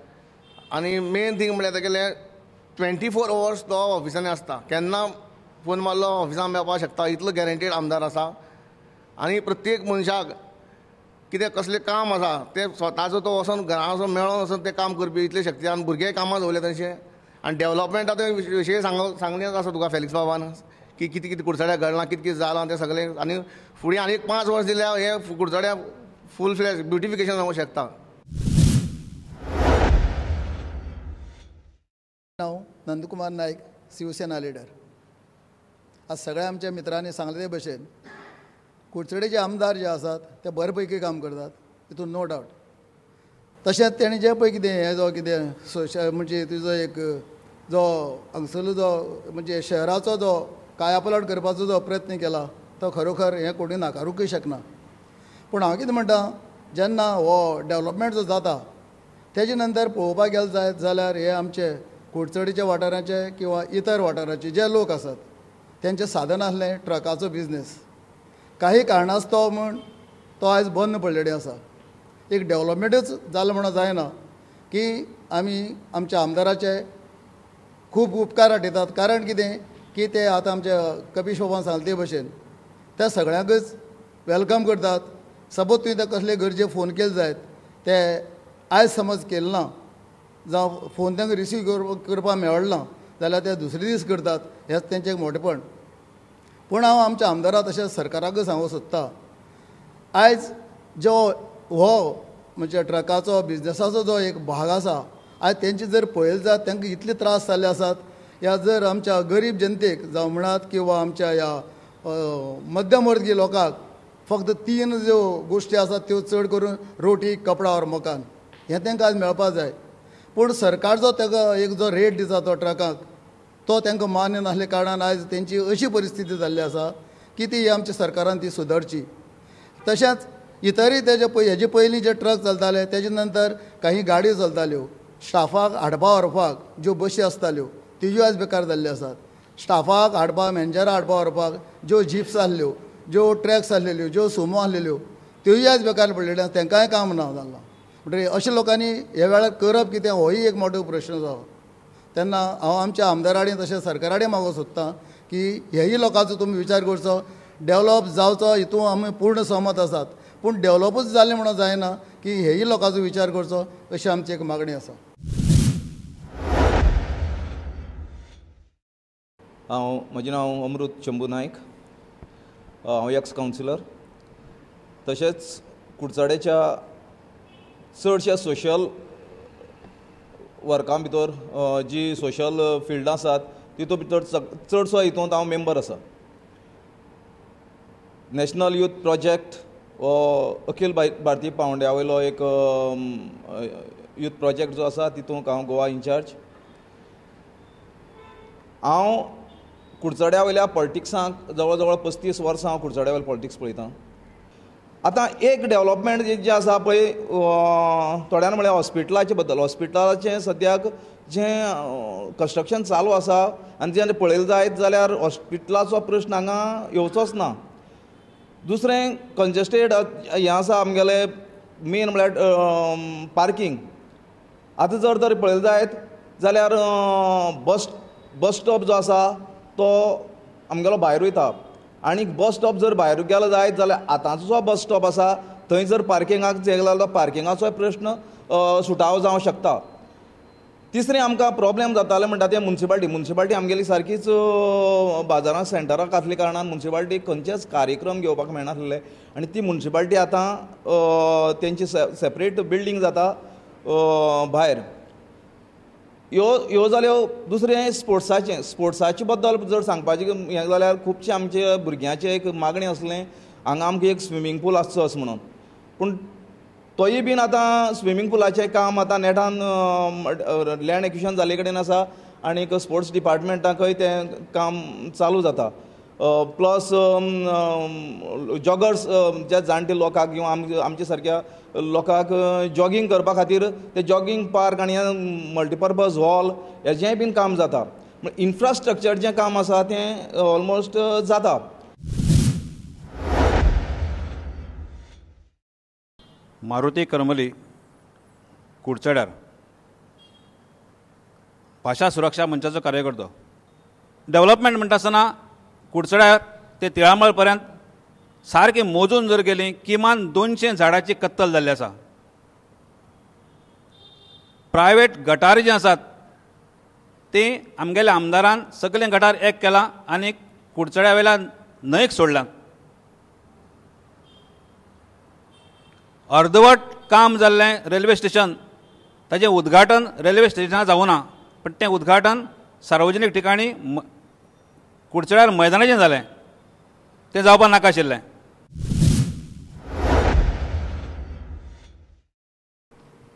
आनी मेन थींग म्हळ्यार तेगेलें 24 hours तो ऑफिसांनी आसता. केन्ना फोन मारलो ऑफिसान मेळपाक शकता इतलो गॅरंटीड आमदार आसा. आनी प्रत्येक मनशाक कितें कसलें काम आसा तें स्वताचो तो वचोन घरा वचोन मेळोन वचोन तें काम करपी इतले शक्तीन भुरगे कामां दवरले तशें. आनी डेवलॉपमेंटा विशयी सांगलें आसा तुका फेलिक्स बाबान की कितें कितें कुडचड्यार घडलां कितें कितें जालां तें सगळें. आनी फुडें आनी 5 वर्स दिल्यार हे कुडचड्यार फूल फ्लॅश ब्युटिफिकेशन जावंक शकता. हांव नंदकुमार नायक शिवसेना लिडर. आज सगळ्या आमच्या मित्रांनी सांगले ते भशेन कुडचडेचे आमदार जे आसात ते बरे पैकी काम करतात तितून नो डावट. तशेंच तेणी जे पळय कितें हे जो कितें सोशल म्हणजे तुजो एक जो हांगसरलो जो म्हणजे शहराचो जो कायापलट करपाचो जो प्रयत्न केला तो खरोखर हें कोणी नाकारूंकय शकना. पूण हांव कितें म्हणटा जेन्ना हो डेवलॉपमेंट जो जाता तेजे नंतर पळोवपाक गेले जायत जाल्यार हे आमचे कुडचडीच्या वाठाराचे किंवा इतर वाठाराचे जे लोक आसात तेंचें साधन आसलें ट्रकाचो बिझनेस काही कारणास्तव म्हण तो आयज बंद पडलेले आसा. एक डेवलॉपमेंटूच जालें म्हणून जायना की आमी आमच्या आमदाराचे खूब उपकार आठयतात. कारण कितें की ते आतां आमच्या कपिश बाबान सांगले ते भशेन त्या सगळ्यांकच वेलकम करतात. सपोज तुवें ते कसले गरजे फोन केले जायत ते आयज समज केले ना जावं फोन तांकां रिसीव करपाक मेळना जाल्यार ते दुसरे दीस करतात. हेंच तेंचें एक मोठेपण. पूण हांव आमच्या आमदारा तशेंच सरकाराकय सांगूंक सोदतां आयज जो हो म्हणजे ट्रकाचो बिझनसाचो जो एक भाग आसा आयज तेंचे जर पळयलें जात तांकां इतले त्रास जाल्ले आसात. ह्या जर आमच्या गरीब जनतेक जावं म्हणात किंवा आमच्या ह्या मध्यमवर्गीय लोकांक फक्त 3 ज्यो गोश्टी आसात त्यो चड करून रोटी कपडा और मकान हें तांकां आज मेळपाक जाय. पूण सरकार जो ताका एक जो रेट दिता तो ट्रकाक तो तांकां मान्य नासले कारणान आयज तेंची अशी परिस्थिती जाल्ली आसा की ती आमच्या सरकारान ती सुदारची. तशेंच इतरय तेजे हेजे पयलीं जे ट्रक चलताले तेजे नंतर काही गाडयो चलताल्यो स्टाफाक हाडपा व्हरपाक ज्यो बशी आसताल्यो तिज्यो आयज बेकार जाल्ल्यो आसात. स्टाफाक हाडपाक मॅनेजराक हाडपा व्हरपाक ज्यो जिप्स आसल्यो ज्यो ट्रॅक्स आसलेल्यो ज्यो सुमो आसलेल्यो त्योय आयज बेकार पडलेल्यो तांकांय काम ना जालां. म्हणटकीर अशा लोकांनी ह्या वेळार करप कितें होय एक मोठो प्रश्न जालो. तेन्ना हांव आमच्या आमदारांनी तशें सरकारांनी मागूंक सोदतां की हेय लोकांचो तुमी विचार करचो. डेवलॉप जावचो हितून आमी पूर्ण सहमत आसात पूण डेवलॉपूच जालें म्हणून जायना की हेय लोकांचो विचार करचो अशी आमची एक मागणी आसा. म्हजें नांव अमृत शंभू नायक. हांव एक्स कावन्सिलर. तशेंच कुडचड्याच्या चडशा सोशल वर्कां भितर जी सोशल फिल्डां आसात तितूंत भितर चडसो हितूंत हांव मेंबर आसा. नॅशनल यूथ प्रोजेक्ट हो अखिल भारतीय पावंड्या वयलो एक यूथ प्रोजेक्ट जो आसा तितूंत हांव गोवा इन्चार्ज. हांव कुडचड्या वयल्या पॉलिटिक्सांक जवळ जवळ 35 वर्सां हांव कुडचड्या वयले पॉलिटिक्स पळयतां. आतां एक डेवलॉपमेंट जें आसा पळय थोड्यान म्हळ्यार हॉस्पिटलाचे बद्दल. हॉस्पिटलाचें सद्याक जें कंस्ट्रक्शन चालू आसा आनी जें पळयलें जायत जाल्यार हॉस्पिटलाचो प्रश्न हांगा येवचोच ना. दुसरें कंजेस्टेड हें आसा आमगेलें मेन म्हळ्यार पार्किंग. आतां जर तर पळयलें जायत जाल्यार बस स्टॉप जो आसा तो आमगेलो भायर वयता आनी बस स्टॉप जर भायर गेलो जायत जाल्यार आतांचो जो बस स्टॉप आसा थंय जर पार्किंगाक गेलो जाल्यार पार्किंगाचो प्रश्न सुटावो जावंक शकता. तिसरें आमकां प्रॉब्लेम जातालें म्हणटा तें मुन्सिपाल्टी आमगेली सारकीच बाजारां सेंटराक आसल्या कारणान मुन्सिपाल्टीक खंयचेच कार्यक्रम घेवपाक मेळनासलें आनी ती मुन्सिपाल्टी आतां तेंची सेपरेट बिल्डींग जाता भायर. ह्यो जाल्यो. दुसरें स्पोर्ट्साचे बद्दल जर सांगपाचें हें जाल्यार खुबशे आमचे भुरग्यांचें एक मागणी आसलें हांगा आमकां एक स्विमींग पूल आसचो अशें म्हणून. पूण तोय बीन आतां स्विमींग पुलाचें काम आतां नेटान लँड एक्विशन जाले कडेन आसा आनी स्पोर्ट्स डिपार्टमेंटाकय तें काम चालू जाता. प्लस जॉगर्स ज्या जाणटे लोकांक किंवा आमच्या सारक्या लोकांक जॉगिंग करपा खातीर ते जॉगिंग पार्क आनी मल्टीपर्पज हॉल हेजेंय बीन काम जाता. इन्फ्रास्ट्रक्चर जें काम आसा तें ऑलमोस्ट जाता. मारुती करमली कुडचड्यार भाषा सुरक्षा मंचाचो कार्यकर्तो. डेव्हलपमेंट म्हणटा आसतना कुडचड्यार ते तिळामळ पर्यंत सारकें मोजून जर गेलीं किमान 200 झाडांची कत्तल जाल्ली आसा. प्रायवेट गटारी जे आसात ते आमगेल्या आमदारान सगळे गटार एक केला आनी कुडचड्या वयल्यान न्हंयक सोडल्यात. अर्धवट काम जाल्लें रेल्वे स्टेशन ताजें उद्घाटन रेल्वे स्टेशनार जावना, पण तें उद्घाटन सार्वजनीक ठिकाणी कुडचड्यार मैदानाचें जालें. तें जावपाक नाका आशिल्लें.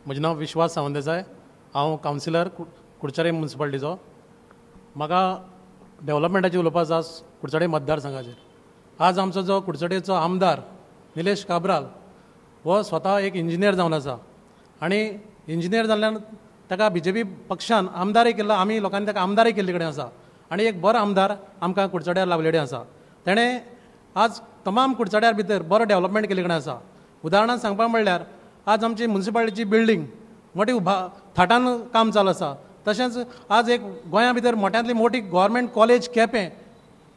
म्हजें नांव विश्वास सावंतदेसाय. हांव कावन्सिलर कुडचडे म्युनिसिपालिटीचो. म्हाका डेव्हलपमेंटाचेर उलोवपाक आसा कुडचडे मतदारसंघाचेर. आज आमचो जो कुडचडेचो आमदार निलेश काब्राल हो स्वता एक इंजिनियर जावन आसा आनी इंजिनियर जाल्ल्यान ताका BJP पक्षान आमदारय केला. आमी लोकांनी ताका आमदारय केल्ले कडेन आसा आनी एक बरो आमदार आमकां कुडचड्यार लाभलेले आसा. तेणें आज तमाम कुडचड्यार भितर बरो डेव्हलपमेंट केल्ले कडेन आसा. उदाहरणांत सांगपाक म्हणल्यार आज आमची म्युनिसिपालिटीची बिल्डींग मोठी थाटान काम चालू आसा. तशेंच आज एक गोंया भितर मोठ्यांतली मोठी गव्हर्मेंट कॉलेज केपें.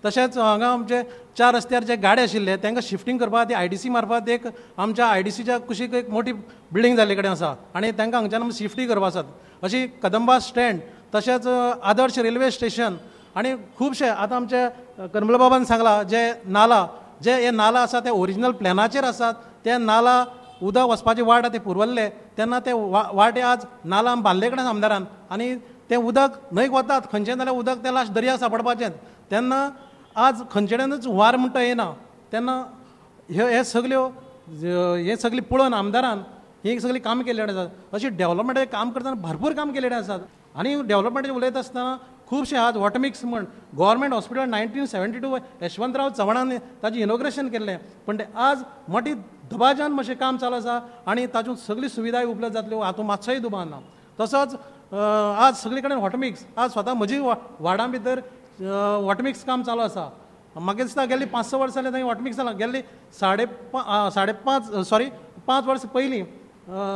तशेंच हांगा आमचे 4 रस्त्यार जे गाडे आशिल्ले तांकां शिफ्टिंग करपाक ती IDC मार्फत एक आमच्या IDCच्या कुशीक एक मोठी बिल्डींग जाल्ले कडेन आसा आनी तांकां हांगच्यान शिफ्टूय करपा आसात. अशी कदंबा स्टँड, तशेंच आदर्श रेल्वे स्टेशन आनी खुबशे आतां आमचे करमल बाबान सांगला जे नाला हे नाला आसा ते ओरिजिनल प्लॅनाचेर आसात. ते नाला उदक वचपाचे वाट ते पुरवल्ले तेन्ना ते वाटे आज नाला बांदले कडेन आमदारान आनी तें उदक न्हंयक वतात. खंयचें जाल्यार उदक तें लास्ट दर्याक सांपडपाचें. तेन्ना आज खंयचेडेनच वार म्हणटा येना. तेन्ना हे सगळी पळोवन आमदारान ही सगळी काम केल्ले आसात. अशी डेव्हलपमेंटाचें काम करतना भरपूर काम केल्ले आसात. आनी डेव्हलपमेंटाचें उलयता आसतना खुबशे आज वॉटमिक्स म्हण गव्हर्मेंट हॉस्पिटल 1972 यशवंतराव चव्हाणान ताचें इनॉग्रेशन केल्लें, पण तें आज मोठी दबाज्यान मातशें काम चालू आसा आनी तातूंत सगळी सुविधाय उपलब्ध जातल्यो हातूंत मातसोय दुबाव ना. तसोच आज सगळे कडेन वॉटमिक्स आज स्वता म्हजी वार्डां भितर वॉटमिक्स काम चालू आसा. म्हाका दिसता गेल्ली 5-6 वर्सां थंय वॉटमिक्स जालां. गेल्ली 5 वर्स पयलीं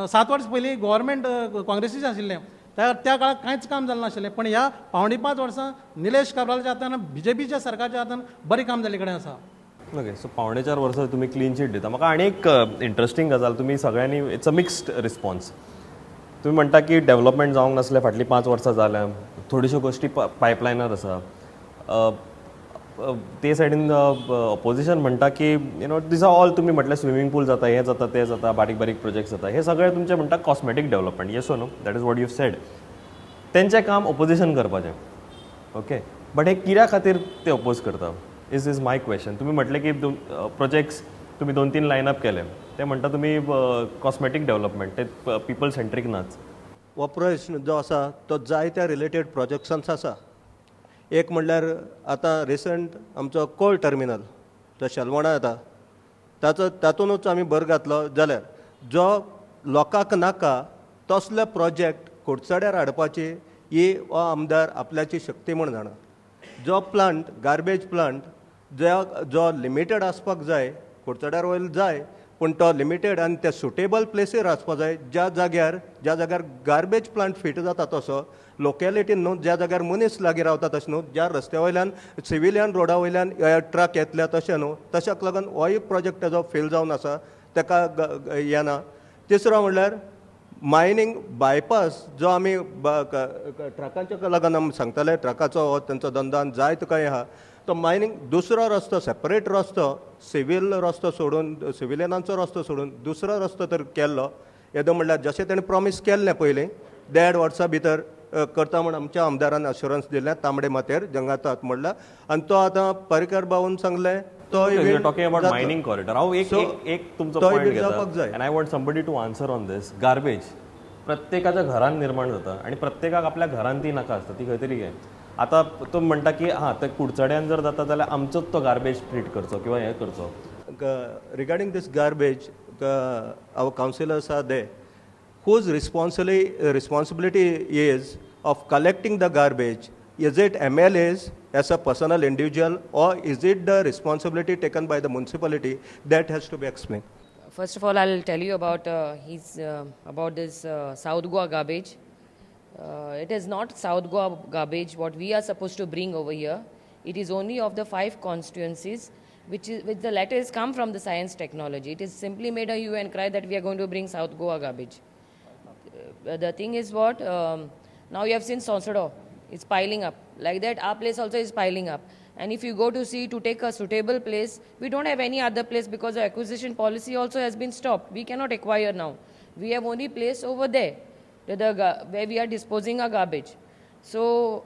7 वर्स पयलीं गव्हर्मेंट काँग्रेसीचें आशिल्लें. त्या काळात कांयच काम जालें नाशिल्लें, पण ह्या 5.5 वर्सां निलेश काब्रालाच्या हातान BJPच्या सरकारच्या हातान बरें काम जाल्ले कडेन आसा. ओके, सो 4.5 वर्सां तुमी क्लीन चीट दिता. म्हाका आनी एक इंट्रस्टींग गजाल, तुमी सगळ्यांनी इट्स अ मिक्स्ड रिस्पॉन्स. तुमी म्हणटा की डेव्हलपमेंट जावंक नासलें फाटलीं 5 वर्सां जाल्या, थोड्योश्यो गोश्टी पायपलायनार आसा. ते सायडीन ऑपोजिशन म्हणटा की दीस आर ऑल, तुमी म्हटलें स्विमींग पूल जाता, हें जाता, तें जाता, बारीक बारीक प्रोजेक्ट्स जाता, हे सगळे तुमचे म्हणटा cosmetic development. Yes or no? That is what you said. तेंचें काम ऑपोजिशन करपाचें. ओके, बट हे कित्या खातीर ते ऑपोज करता इज माय क्वेश्चन. तुमी म्हटलें की प्रोजेक्ट्स तुमी 2-3 लायनअप केले, ते म्हणटा तुमी कॉस्मेटीक डेव्हलपमेंट, ते पीपल सेंट्रीक नाच. हो प्रश्न जो आसा तो जायत्या रिलेटेड प्रोजेक्ट्सांच आसा. एक म्हणल्यार आतां रिसंट आमचो कोल टर्मिनल जो शेलवणा येता तातूंतूच आमी भर घातलो जाल्यार जो लोकांक नाका तसले प्रोजेक्ट कुडचड्यार हाडपाची ही हो आमदार आपल्याची शक्ती म्हूण जाणा. जो प्लांट गार्बेज प्लांट जो लिमिटेड आसपाक जाय कुडचड्यार वयर जाय, पूण तो लिमिटेड आनी ते सुटेबल प्लेसीर आसपाक जाय ज्या जाग्यार गार्बेज प्लांट फिट जाता. तसो लोकेलिटीन न्हू, ज्या जाग्यार मनीस लागीं रावता तशें न्हू, ज्या रस्त्या वयल्यान सिविलियन रोडा वयल्यान ट्रक येतले तशें न्हू, तशाक लागून होय प्रोजेक्ट ताजो फेल जावन आसा, ताका येना. तिसरो म्हणल्यार मायनींग बायपास जो आमी ट्रकांच्या लागून आमी सांगताले, ट्रकाचो हो तेंचो धंदो आनी जायतो काय आहा तो मायनींग. दुसरो रस्तो सेपरेट रस्तो सिवील रस्तो सोडून, सिविलियनांचो रस्तो सोडून दुसरो रस्तो तर केल्लो. येदो म्हणल्यार जशें तेणें प्रॉमीस केल्लें पयलीं 1.5 वर्सां भितर करता म्हूण आमच्या आमदारान अश्युरन्स दिलें तांबडे मातयेर जंगातात म्हणला. आनी तो आतां पर्रीकर बाबून सांगलें तो टॉकिंग अबाउट मायनींग कॉरिडॉर. हांव एक तुमचो पॉयंट घेता and I want somebody to answer on this. Garbage प्रत्येकाच्या घरान निर्माण जाता आनी प्रत्येकाक आपल्या घरान ती नाका आसता, ती खंय तरी घे. आता तो म्हणटा की हां ते कुडचड्यान जर जाता जाल्यार आमचोच तो गार्बेज ट्रीट करचो किंवा हें करचो. Regarding this garbage, our councillors are there, whose responsibility is of collecting the garbage. Is it MLAs as a personal individual, or is it the responsibility taken by the municipality? That has to be explained. First of all, I'll tell you about about this South Goa garbage. It is not South Goa garbage what we are supposed to bring over here. It is only of the 5 constituencies which the letter has come from the science technology. It is simply made a hue and cry that we are going to bring South Goa garbage. The thing is what, now you have seen Sonsodo, it's piling up. Like that, our place also is piling up. And if you go to see, to take a suitable place, we don't have any other place because the acquisition policy also has been stopped. We cannot acquire now. We have only place over there where we are disposing our garbage. So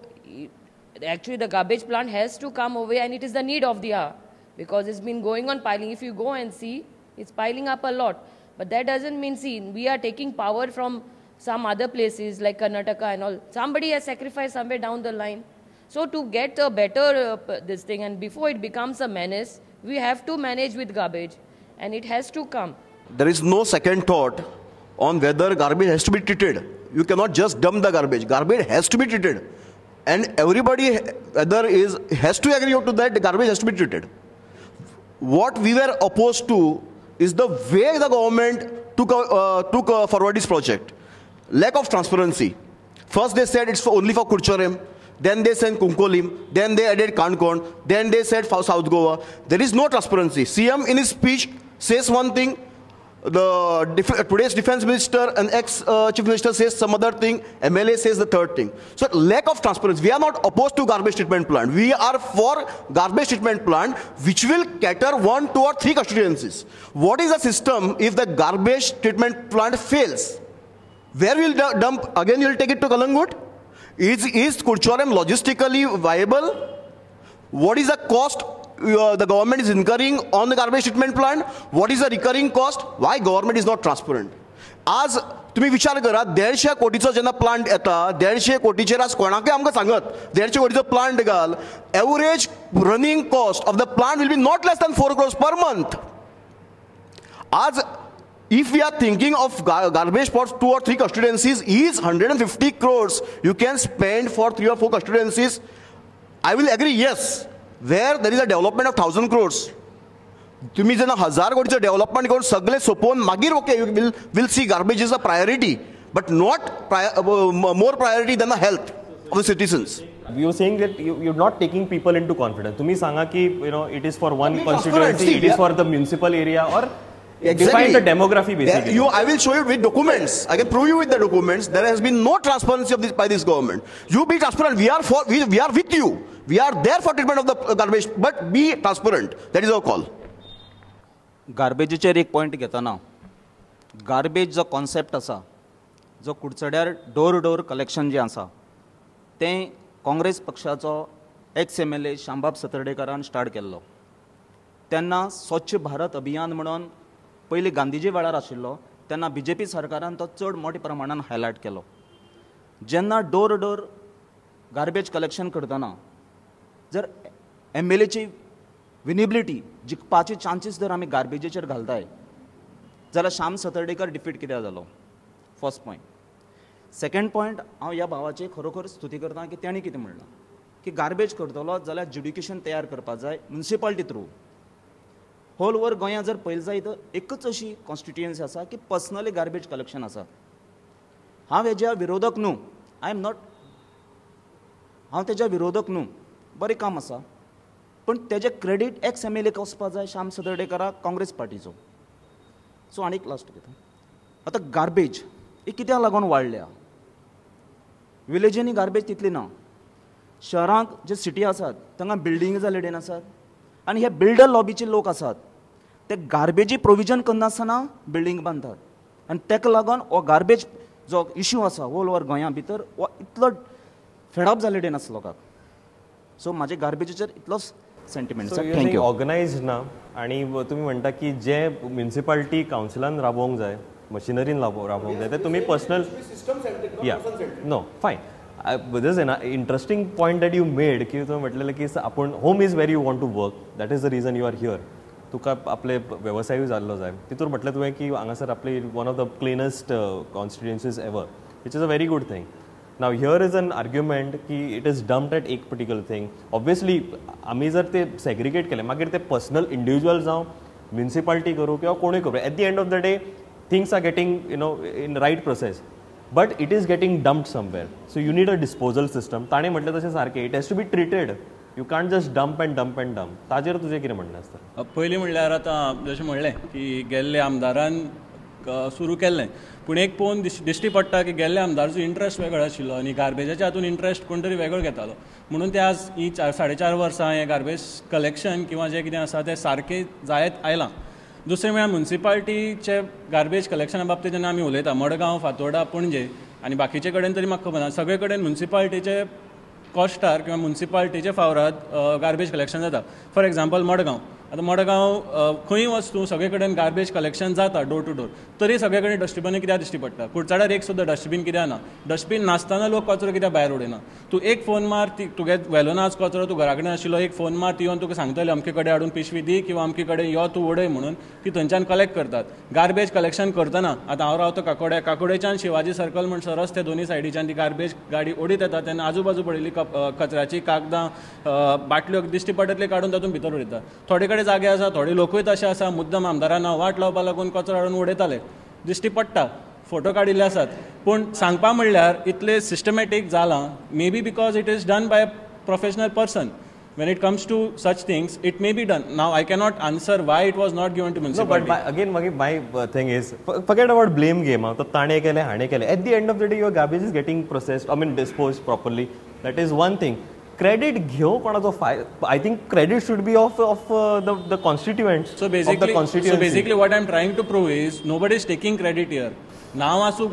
actually the garbage plant has to come over here, and it is the need of the hour because it's been going on piling. If you go and see, it's piling up a lot. But that doesn't mean, see, we are taking power from some other places like Karnataka and all. Somebody has sacrificed somewhere down the line. So to get a better this thing, and before it becomes a menace, we have to manage with garbage, and it has to come. There is no second thought on whether garbage has to be treated. You cannot just dump the garbage. Garbage has to be treated. And everybody has to agree to that the garbage has to be treated. What we were opposed to is the way the government took forward this project. Lack of transparency. First they said it's only for Kurcharam. Then they said Kunkolim, then they added Kankon, then they said South Goa. There is no transparency. CM in his speech says one thing, today's defense minister and ex-chief minister says some other thing, MLA says the third thing. So lack of transparency. We are not opposed to garbage treatment plant. We are for garbage treatment plant which will cater 1, 2 or 3 constituencies. What is the system if the garbage treatment plant fails? Where will dump? Again you will take it to Kalangut? Is Kurcharam logistically viable? What is the cost the government is incurring on the garbage treatment plant? What is the recurring cost? Why government is not transparent? आज तुम्ही विचार करा 150 कोटीचो जेन्ना plant येता 150 कोटीचेर आज कोणाकय आमकां सांगत 150 कोटीचो प्लांट घाल average running cost of the plant will be not less than 4 crores per month. आज if we are thinking of garbage for 2 or 3 constituencies, is 150 crores you can spend for 3 or 4 constituencies. I will agree, yes, where there is a development of 1,000 crores. तुम्ही जेन्ना 1000 कोटीचो development करून सगळे सोपोवन मागीर okay you will see garbage is a priority but not more priority than the health of the citizens. You are saying that you're not taking people into confidence. तुम्ही सांगा की it is for one constituency, it is for the municipal area, or define the demography basically. I will show you with documents. I can prove you with the documents. There has been no transparency of this by this government. You be transparent. We are with you. We are there for treatment of the garbage, but be transparent. That is our call. गार्बेजीचेर एक point घेतना garbage जो concept आसा जो कुडचड्यार door door collection जें आसा तें काँग्रेस पक्षाचो x MLA शांबाब सतर्डेकरान start केल्लो. तेन्ना स्वच्छ भारत अभियान म्हणून पयली गांधीजी वेळार आशिल्लो तेन्ना BJP सरकारान तो चड मोठ्या प्रमाणान हायलायट केलो. जेन्ना डोर डोर गार्बेज कलेक्शन करतना जर MLAची विनिबिलिटी जिखपाचे चान्सीस जर आमी गार्बेजीचेर घालताय जाल्यार श्याम सतर्डेकर डिफीट कित्याक जालो. First point. सेकंड पॉयंट हांव ह्या भावाची खरोखर स्तुती करता की तेणी कितें म्हणलां की गार्बेज करतलो जाल्यार ज्युडिकेशन तयार करपाक जाय म्युनिसिपालिटी थ्रू. होल ओवर गोंयांत जर पळयलें जायत एकच अशी कॉन्स्टिट्युएन्सी आसा की पर्सनली गार्बेज कलेक्शन आसा. हांव हेज्या विरोधक न्हू, हांव तेज्या विरोधक न्हू, बरें काम आसा, पण तेजे क्रेडीट एक्स MLA वचपाक जाय श्याम सतर्डेकराक काँग्रेस पार्टीचो. सो आनीक लास्ट घेता आतां गार्बेज ही कित्याक लागून वाडल्या. विलेजींनी गार्बेज तितली ना. शहरांत जे सिटी आसात तांकां बिल्डींग जाल्लेडेन आसात आनी हे बिल्डर लॉबीचे लोक आसात ते गार्बेजी प्रोविजन करनासतना बिल्डींग बांदतात आनी ताका लागून हो गार्बेज जो इश्यू आसा ऑल ओवर गोंया भितर हो इतलो फेडअप जाल्लेडेन आसा लोकांक. सो म्हाजे गार्बेजीचेर इतलोच सेंटिमेंट. थँक्यू. ऑर्गनायज्ड ना आणि तुम्ही म्हणटा की जे म्युनिसिपालिटी कावन्सिलान राबोवंक जाय मशिनरीन राबोवंक जाय ते तुम्ही पर्सनल या नो फायन. दिस ना interesting point that you made की तुम्ही म्हटलेलं की आपण home is very you want to work that is the reason you are here तुका आपले व्यवसायूय जाल्लो जाय तितूर म्हटलें तुवें की हांगासर आपली one of the cleanest constituencies ever which is a very good thing नाव हियर इज एन आर्ग्युमेंट की इट इज डम्प्ड एट एक पर्टिक्युलर थिंग ऑब्वियसली आमी जर ते सेग्रिगेट केले मागीर ते पर्सनल इंडिविज्युअल जावं म्युनिसिपालिटी करूं किंवा कोणूय करूं at the end of the day things are getting in right process but it is getting dumped somewhere so you need a disposal system ताणें म्हटलें तशें सारकें it has to be treated you can't just dump and dump and dump ताजेर तुजें कितें म्हणणें आसता पयलीं म्हणल्यार आतां जशें म्हणलें की गेल्ले आमदारान सुरू केल्लें पूण एक पळोवन दिश्टी पडटा की गेल्ल्या आमदाराचो इंट्रस्ट वेगळो आशिल्लो आनी गार्बेजाच्या हातून इंट्रस्ट कोण तरी वेगळो घेतालो म्हणून ते आज ही 4.5 वर्सां हें गार्बेज कलेक्शन किंवा जें कितें आसा तें सारकें जायत आयलां दुसरें म्हळ्यार म्युनिसिपालिटीचे गार्बेज कलेक्शना बाबतींत जेन्ना आमी उलयता मडगांव फातोर्डा पणजे आनी बाकीचे कडेन तरी म्हाका खबर ना सगळे कडेन म्युनिसिपालिटीचे कॉस्टार किंवा म्युनिसिपालिटीच्या फावरात गार्बेज कलेक्शन जाता फॉर एग्जाम्पल मडगांव आतां मडगांव खंय वच तूं सगळे कडेन गार्बेज कलेक्शन जाता डोर टू डोर तरी सगळे कडेन डस्टबीन कित्याक दिश्टी पडटा कुडचड्यार एक सुद्दां डस्टबीन कित्याक ना डस्टबीन नासतना लोक कचरो कित्याक भायर उडयना तूं एक फोन मार तुगे व्हेलो नाच कचरो तूं घरा कडेन आशिल्लो एक फोन मार ती येवन तुका सांगतले अमके कडेन हाडून पिशवी दी किंवा अमके कडेन यो तूं उडय म्हणून ती थंयच्यान कलेक्ट करतात गार्बेज कलेक्शन करतना आतां हांव रावता काकोड्याच्यान शिवाजी सर्कल म्हण सरस ते दोनी सायडीच्यान ती गार्बेज गाडी ओडीत येता तेन्ना आजूबाजू पडिल्ली कचऱ्याची कागदां बाटल्यो दिश्टी पडटले काडून तातूंत भितर उडयता थोडे कडेन जागे आसा थोडे लोकूय तशे आसा मुद्दम आमदारांना वाट लावपा लागून कचरो हाडून उडयताले दिश्टी पडटा फोटो काडिल्ले आसात पूण सांगपा म्हणल्यार इतले सिस्टमॅटीक जालां may be because it is done by a professional person when it comes to such things it may be done now I cannot answer why it was not given to municipality no, but again my thing is forget about blame game तो ताणे केले हाणे केले at the end of the day your garbage is getting processed I mean disposed properly that is one thing credit घेऊ कोणाचो I think credit should be of the constituents so basically what I'm trying to prove is nobody is taking credit here नाव आसूं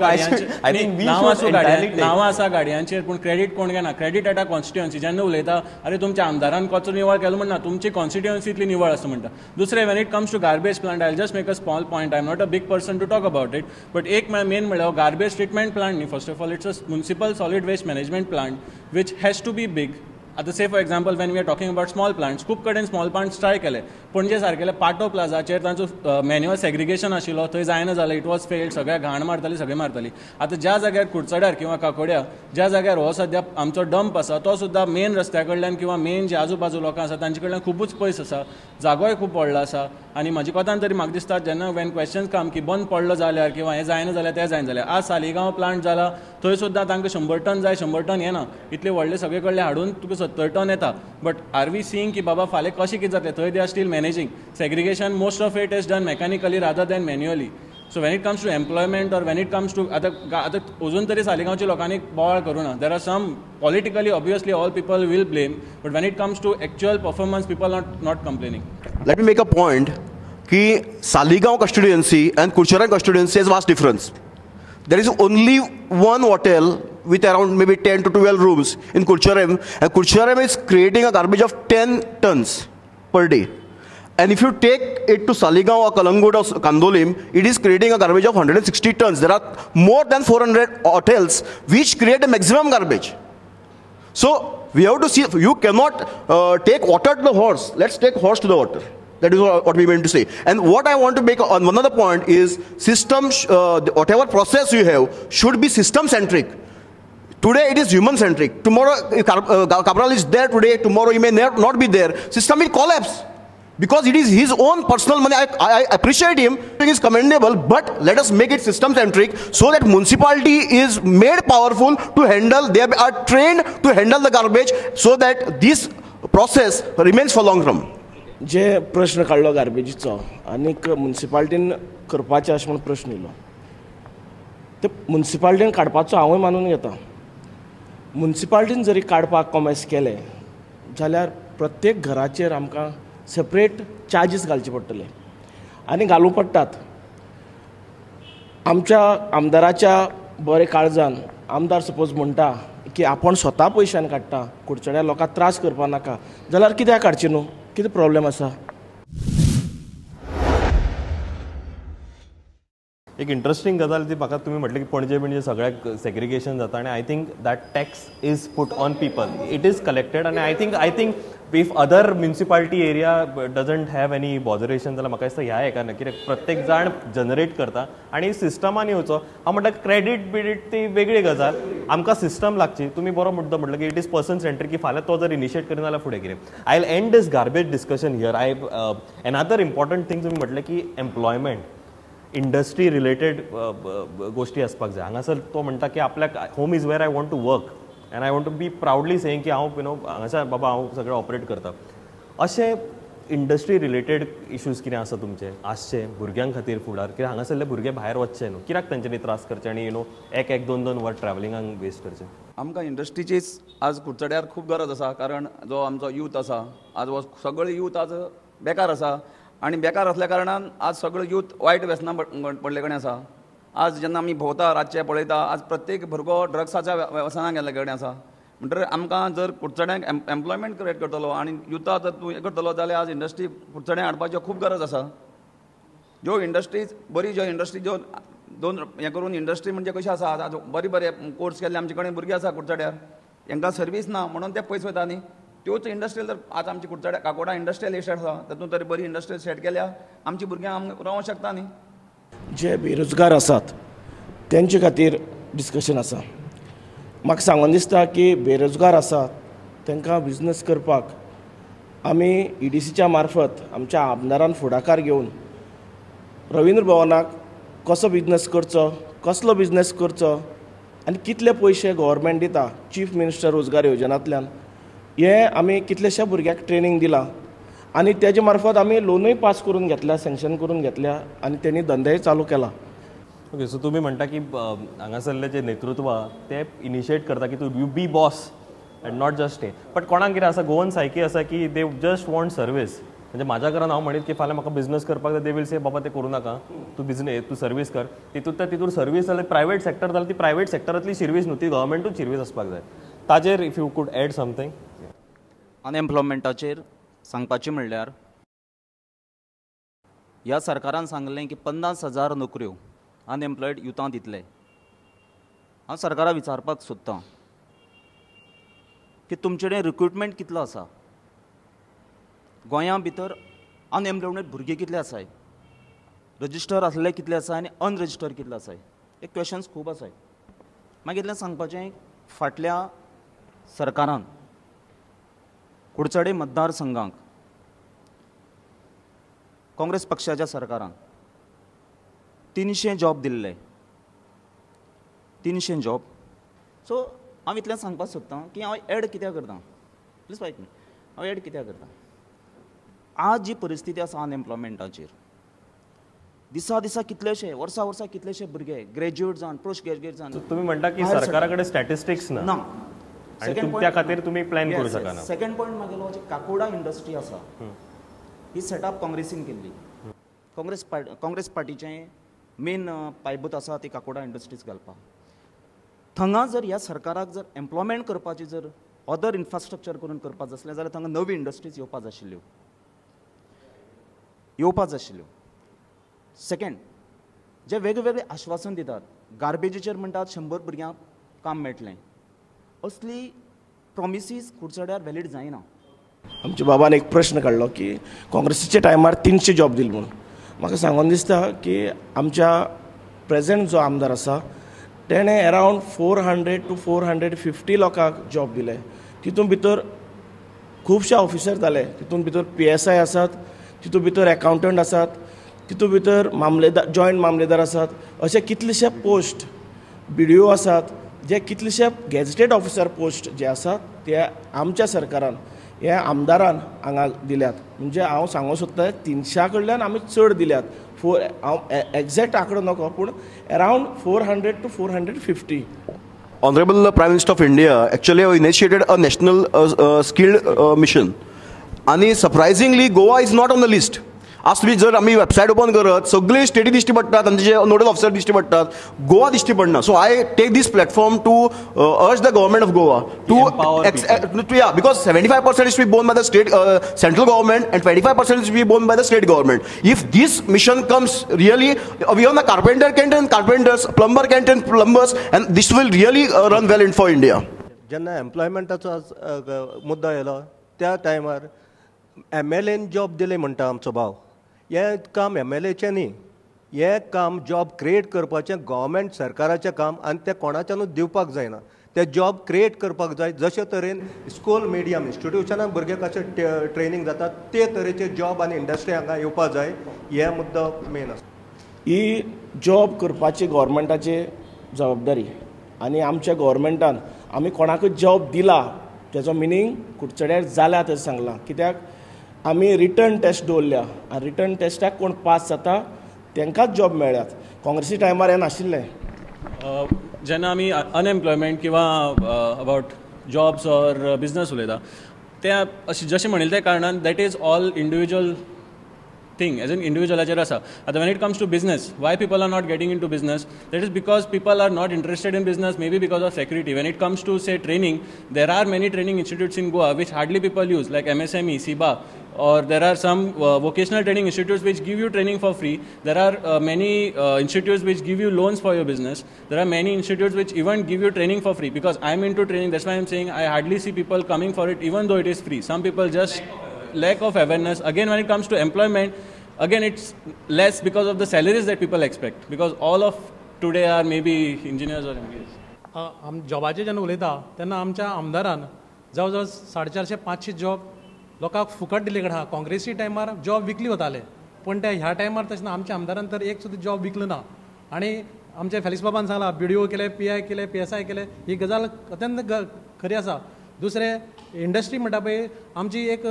नांव आसा गाडयांचेर पूण credit कोण घेना credit at a constituency जेन्ना उलयता अरे तुमच्या आमदारान कचरो निवळ केलो म्हणना तुमची कॉन्स्टिट्युएन्सी इतली निवळ आसा म्हणटा दुसरें when it comes to garbage plant I just make a small point I am not a big person to talk about it but एक मेन म्हणल्यार गार्बेज ट्रिटमेंट प्लांट न्ही first of all it's a municipal solid waste management plant which has to be big आतां say for example when we are talking about small plants खूब कडेन small plants try केले पणजे सारकेले पाटो प्लाझाचेर तांचो manual segregation आशिल्लो थंय जायना जालें इट वॉज फेल्ड सगळ्या घाण मारताली सगळें मारताली आतां ज्या जाग्यार कुडचड्यार किंवा काकोड्या ज्या जाग्यार हो सद्या आमचो डंप आसा तो सुद्दां मेन रस्त्या कडल्यान किंवा मेन जे आजूबाजू लोकां आसा तांचे कडल्यान खूबच पयस आसा जागोय खूब व्हडलो आसा आनी म्हाजे कोतान तरी म्हाका दिसता जेन्ना वेन क्वेश्चन्स कम की बंद पडलो जाल्यार किंवा हें जायना जाल्यार तें जायना जाल्यार आज सालिगांव प्लांट जाला थंय सुद्दां तांकां 100 टन जाय 100 टन येना इतले व्हडले सगळे कडले हाडून तुका 70 टन येता बट आर वी सीइंग की बाबा फाल्यां कशें कितें जातलें थंय they are still managing segregation most of it is done mechanically rather than manually so when it comes to employment or when it comes to आतां अजून तरी सालिगांवच्या लोकांनी बोवाळ करूं ना there are some politically obviously all people will blame but when it comes to actual performance people not complaining let me make a point की Saligao constituency and कुडचड्या constituency is vast difference there is only one hotel with around maybe 10 to 12 rooms in Kurcharem and Kurcharem is creating a garbage of 10 tons per day and if you take it to Saligaon or Kalangood or Kandolim it is creating a garbage of 160 tons there are more than 400 hotels which create a maximum garbage so we have to see you cannot take water to the horse let's take horse to the water. That is what we meant to say. And what I want to make on one other point is system, whatever process you have should be system centric. Today it is human centric. Tomorrow Cabral is there today, tomorrow he may not be there. System will collapse. Because it is his own personal money. I appreciate him. It is commendable, but let us make it system centric so that municipality is made powerful to handle, they are trained to handle the garbage so that this process remains for long term. जे प्रश्न काडलो गार्बेजीचो आनीक म्युनिसिपालिटीन करपाचें अशें म्हणून प्रश्न येयलो ते म्युनिसिपालिटीन काडपाचो हांवूय मानून घेता म्युनिसिपालिटीन जरी काडपाक कॉमेस केले जाल्यार प्रत्येक घराचेर आमकां सेपरेट चार्जीस घालचे पडटले आनी घालूं पडटात आमच्या आमदाराच्या बरे काळजान आमदार सपोज म्हणटा की आपण स्वता पयशान काडटा कुडचड्या लोकांक त्रास करपा नाका जाल्यार कित्याक काडचें न्हू कितें प्रॉब्लेम आसा एक इंटरेस्टिंग गजाल ती म्हाका तुम्ही म्हटलें की पणजे म्हणजे सगळ्याक सेग्रिगेशन जाता आणि I think that tax is put on people, it is collected आणि I think if other municipality area doesn't have any botheration जाल्यार म्हाका दिसता ह्या एका कित्याक प्रत्येक जाण जनरेट करता आणि सिस्टमान येवचो. हांव म्हणटा क्रेडीट बिडीट ती वेगळी गजाल, आमकां सिस्टम लागची. तुम्ही बरो मुद्दो म्हटलो की इट इज पर्सन सेंट्रीक, की फाल्यां तो जर इनिशिएट करिना जाल्यार फुडें कितें. I will end this garbage discussion here. Another important thing तुम्ही म्हटलें की एम्प्लॉयमेंट, इंडस्ट्री रिलेटेड गोष्टी आसपाक जाय. हांगासर तो म्हणटा की आपल्याक home is where I want to work and I want to be proudly saying की हांव हांगासर बाबा हांव सगळें ऑपरेट करता. अशें इंडस्ट्री रिलेटेड इश्यूज कितें आसा तुमचे आसचे भुरग्यां खातीर फुडार, कित्याक हांगासरले भुरगे भायर वचचे न्हू, कित्याक तांच्यांनी त्रास करचे आनी एक दोन वर ट्रॅव्हलिंगाक वेस्ट करचे. आमकां इंडस्ट्रीचीच आज कुडचड्यार खूब गरज आसा, कारण जो आमचो यूथ आसा आज हो सगळो यूथ आज बेकार आसा आणि बेकार असल्या कारणान आज सगळो यूथ वायट व्यसनां पडले कडेन आसा. आज जेन्ना आमी भोंवता रातचे पळयता आज प्रत्येक भुरगो ड्रग्साच्या व्यसनाक गेल्ले कडेन आसा. म्हणटकीर आमकां जर कुडचड्यांक एम्प्लॉयमेंट क्रिएट करतलो आनी युथा जर तूं हें करतलो जाल्यार आज इंडस्ट्री कुडचड्यांक हाडपाच्यो खूब गरज आसा. ज्यो इंडस्ट्रीज बरी ज्यो इंडस्ट्री ज्यो दोन हें करून इंडस्ट्री म्हणजे कशी आसा आज बरे बरे कोर्स केल्ले आमचे कडेन भुरगे आसा कुडचड्यार, तांकां सर्वीस ना म्हणून ते पयस वता न्ही. त्योच इंडस्ट्रियल जर आज आमची कुडचड्या काकोडा इंडस्ट्रियल एस्टेट आसा तातूंत तरी बरी इंडस्ट्रियल सेट केल्या आमची भुरग्यां रावूंक शकता न्ही. जे बेरोजगार आसात तेंचे खातीर डिस्कशन आसा. म्हाका सांगून दिसता की बेरोजगार आसात तांकां बिजनस करपाक आमी EDCच्या मार्फत आमच्या आमदारान फुडाकार घेवन रवींद्र भवनाक कसो बिजनस करचो, कसलो बिजनस करचो आनी कितले पयशे गव्हर्मेंट दिता चीफ मिनिस्टर रोजगार येवजनांतल्यान हे आमी कितलेशा भुरग्यांक ट्रेनींग दिलां आनी तेजे मार्फत आमी लोनूय पास करून घेतल्या, सँक्शन करून घेतल्या आनी तेणी धंदेय चालू केला. ओके, सो तुम्ही म्हणटा की हांगासरले जे नेतृत्व ते इनिशिएट करता की तू you be boss and not just stay. But कोणाक कितें आसा गोवन सायकी आसा की दे जस्ट वॉन्ट सर्वीस. म्हणजे माझ्या घरान हांव म्हणीत की फाल्यां म्हाका बिजनस करपाक जाय, दे विल से बाबा ते करूं नाका, तूं सर्वीस कर. तितून सर्वीस जाल्यार प्रायवेट सेक्टर जाल्यार ती प्रायवेट सेक्टरांतली सर्वीस न्हू, ती गव्हर्मेंटूच सर्वीस आसपाक जाय. ताजेर if you could add something. अनएम्प्लॉयमेंटाचेर सांगपाचें म्हणल्यार ह्या सरकारान सांगलें की 50,000 नोकऱ्यो अनएम्प्लॉयड युथांक दितले. हांव सरकाराक विचारपाक सोदतां की तुमचे कडेन रिक्रुटमेंट कितलो आसा, गोंया भितर अनएम्प्लॉयमेंट भुरगे कितले आसाय, रजिस्टर आसले कितले आसा आनी अनरजिस्टर कितले आसाय. हे क्वेश्चन्स खूब आसाय. मागीर इतलें सांगपाचें फाटल्या सरकारान कुडचडे मतदारसंघाक काँग्रेस पक्षाच्या सरकारान 300 जॉब दिल्ले, 300 जॉब. सो हांव इतलें सांगपाक सोदतां की हांव एड कित्याक करतां, प्लीज वायट न्ही, हांव एड कित्याक करतां. आज जी परिस्थिती आसा अनएम्प्लॉयमेंटाचेर दिसा दिसा कितलेशे वर्सा कितलेशे भुरगे ग्रॅज्युएट जावन पोस्ट ग्रॅज्युएट जावन तुम्ही म्हणटा की सरकारा कडेन स्टॅटिस्टिक्स ना आणि त्या खातीर तुम्ही प्लॅन करूं शकना. सेकंड पॉयंट म्हागेलो जी काकोडा इंडस्ट्री आसा ही सेटअप काँग्रेसीन केल्ली. काँग्रेस पार्टीचें मेन पायबूत आसा ती काकोडा इंडस्ट्रीज घालपाक. थंगा जर ह्या सरकाराक जर एम्प्लॉयमेंट करपाची जर अदर इन्फ्रास्ट्रक्चर करून करपाक जाय जाल्यार थंगा नवी इंडस्ट्रीज येवपाक जाय आशिल्ल्यो. सेकंड, जे वेगवेगळे आश्वासन दितात, गार्बेजीचेर म्हणटात 100 भुरग्यांक काम मेळटलें, असली प्रॉमिसीस कुडचड्यार वॅलीड जायना. आमच्या बाबान एक प्रश्न काडलो की काँग्रेसीच्या टायमार 300 जॉब दिले म्हणून. म्हाका सांगून दिसता की आमच्या प्रेझेंट जो आमदार आसा तेणें अरावंड 400 to 450 लोकांक जॉब दिले. तितून भितर खुबशे ऑफिसर जाले, तितून भितर PSI आसात, तितून भितर अकावंटंट आसात, तितून भितर मामलेदार, जॉयंट मामलेदार आसात, अशे कितलेशे पोस्ट BDO आसात, जे कितलेशे गॅझेटेड ऑफिसर पोस्ट जे आसात ते आमच्या सरकारान हे आमदारान हांगा दिल्यात. म्हणजे हांव सांगूंक सोदतां 300 कडल्यान आमी चड दिल्यात. हांव एक्झॅक्ट आंकडो नको पूण around 400 to 450. Honorable Prime Minister of India actually have initiated a national skilled mission. And surprisingly, Goa is not on the list. आज तुम्ही जर आम्ही वेबसायट ओपन करत सगळे स्टेटी दिश्टी पडटात आनी जे नोडल ऑफिसर दिश्टी पडटात, गोवा दिश्टी पडना. So I take this platform to urge the government of Goa to या because 75% is to be borne by the state central government and 25% is to be borne by the state government. If this mission comes really, even the carpenter can turn carpenters, plumber can turn plumbers, and this will really run well in for India. जेन्ना एम्प्लॉयमेंटाचो मुद्दो येयलो त्या टायमार MLAन job दिले म्हणटा आमचो भाव. हें काम MLAचें न्ही, हें काम जॉब क्रिएट करपाचें गव्हर्मेंट सरकाराचें काम आनी तें कोणाच्यानूच दिवपाक जायना. ते जॉब क्रिएट करपाक जाय. जशे तरेन स्कूल मिडियम इन्स्टिट्यूशनाक भुरगे कशें ट्रेनींग जाता ते तरेचे जॉब आनी इंडस्ट्री हांगा येवपा जाय. हे मुद्दो मेन आसा. ही जॉब करपाची गव्हर्मेंटाची जबाबदारी आनी आमच्या गव्हर्मेंटान आमी कोणाकूय जॉब दिला तेजो मिनींग कुडचड्यार जाल्या तें सांगलां. कित्याक आमी रिटर्न टेस्ट दवरल्या आनी रिटर्न टेस्टाक कोण पास जाता तांकांच जॉब मेळ्ळ्यात. काँग्रेसी टायमार हें नाशिल्लें. जेन्ना आमी अनएम्प्लॉयमेंट किंवा अबाउट जॉब्स ऑर बिजनस उलयता ते अशें जशें म्हणिल्लें त्या कारणान that is all individual thing as an individual asa. When it comes to business, why people are not getting into business, that is because people are not interested in business, maybe because of security. When it comes to say training, there are many training institutes in Goa which hardly people use, like MSME, SIBA, or there are some vocational training institutes which give you training for free. There are many institutes which give you loans for your business. There are many institutes which even give you training for free. Because I am into training, that's why I am saying I hardly see people coming for it even though it is free. Some people just lack of awareness. Again, when it comes to employment, again it's less because of the salaries that people expect, because all of today are maybe engineers or MBAs. जॉबाचे जेन्ना उलयता तेन्ना आमच्या आमदारान जवळ जवळ 450-500 job लोकांक फुकट दिले कडेन आहा. काँग्रेसी टायमार जॉब विकली वताले, पण ते ह्या टायमार तशें ना. आमच्या आमदारान तर एक सुद्दां जॉब विकलो ना. आनी आमच्या फेलिक्स बाबान सांगला BDO केले, PI केले, PSI केले. ही गजाल अत्यंत खरी आसा. दुसरे इंडस्ट्री म्हणटा पळय आमची एक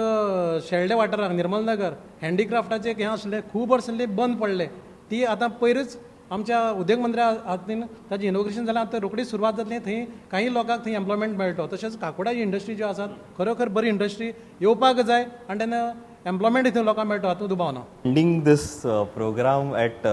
शेळडे वाठाराक निर्मल नगर हँडीक्राफ्टाचे हें आसलें खूब वर्स बंद पडले. ती आतां पयरूच आमच्या उद्योग मंत्र्या हातीन ताची इनोग्रेशन जालें. आतां रोखडीच सुरवात जातली. थंय काही लोकांक थंय एम्प्लॉयमेंट मेळटो. तशेंच काकोडा ही इंडस्ट्री ज्यो आसात खरोखर बरी इंडस्ट्री येवपाक जाय आनी तेन्ना एम्प्लॉयमेंट थंय लोकांक मेळटो, हातूंत दुबाव ना. एंडिंग दिस प्रोग्राम एट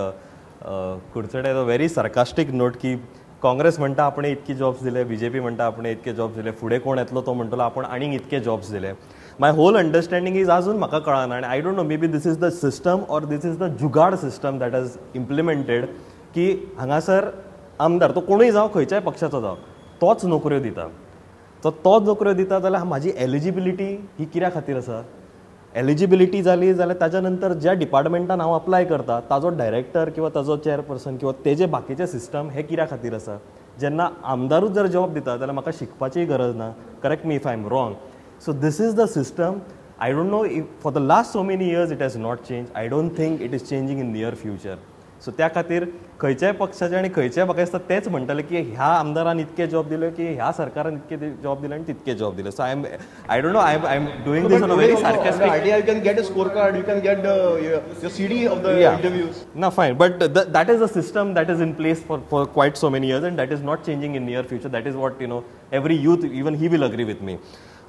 कुडचडे अ व्हेरी सार्कास्टीक नोट की काँग्रेस म्हणटा आपण इतके जॉब्स दिले, BJP म्हणटा आपण इतके जॉब्स दिले, फुडें कोण येतलो तो म्हणटलो आपण आनीक इतके जॉब्स दिले. माय होल अंडरस्टँडींग इज अजून म्हाका कळना आनी I don't know may be this is the system or this is the jugaad system that is implemented की हांगासर आमदार तो कोणूय जावं खंयच्याय पक्षाचो जावं तोच नोकऱ्यो दिता. तोच नोकऱ्यो दिता जाल्यार म्हाजी एलिजिबिलिटी ही कित्या खातीर आसा? एलिजिबिलिटी जाली जाल्यार ताच्या नंतर ज्या डिपार्टमेंटान हांव अप्लाय करता ताजो डायरेक्टर किंवा ताजो चेअरपर्सन किंवा तेजे बाकीचे सिस्टम हे कित्या खातीर आसा? जेन्ना आमदारूच जर जॉब दिता जाल्यार म्हाका शिकपाची गरज ना. Correct me if I am wrong. So this is the system. I don't know if for the last so many years it has not change. I don't think it is changing in near future. So त्या खातीर खंयच्याय पक्षाचे आनी खंयच्याय म्हाका दिसता तेच म्हणटले की ह्या आमदारान इतके जॉब दिले की ह्या सरकारान इतके जॉब दिले आनी तितके जॉब दिले. So I don't know I am doing this on a very sarcastic. You can get a scorecard, you can get your CD of the interviews. No, fine, but that is a system that is in place for quite so many years and that is not changing in near future. That is what every youth, even he will agree with me.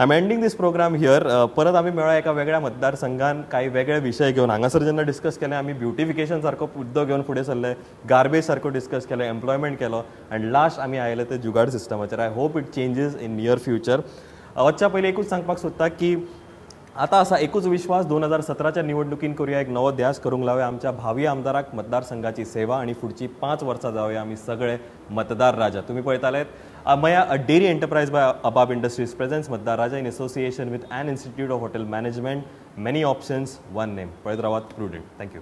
I'm ending this program here. परत आम्ही मेळ्या एका वेगळ्या मतदारसंघान काही वेगळे विषय घेऊन हांगासर जेन्ना डिस्कस केले आम्ही ब्युटिफिकेशन सारको मुद्दो घेऊन फुडें सरले, गार्बेज सारको डिस्कस केलो, एम्प्लॉयमेंट केलो अँड लास्ट आम्ही आयले ते जुगाड सिस्टमाचेर. I hope it changes in near future. वचच्या पयलीं एकूच सांगपाक सोदता की आता असा एकूच विश्वास 2017च्या निवडणुकीन करूया एक नवो ध्यास करूंक लावया आमच्या भावी आमदाराक मतदारसंघाची सेवा आणि पुढची 5 वर्सां जावया आमी सगळे मतदार राजा. तुम्ही पळयतालेत Amaya a dairy enterprise by अबाब industries presents Matdar Raja in association with an institute of hotel management. Many options, one name. पळयत रावात प्रुडंट. थँक्यू.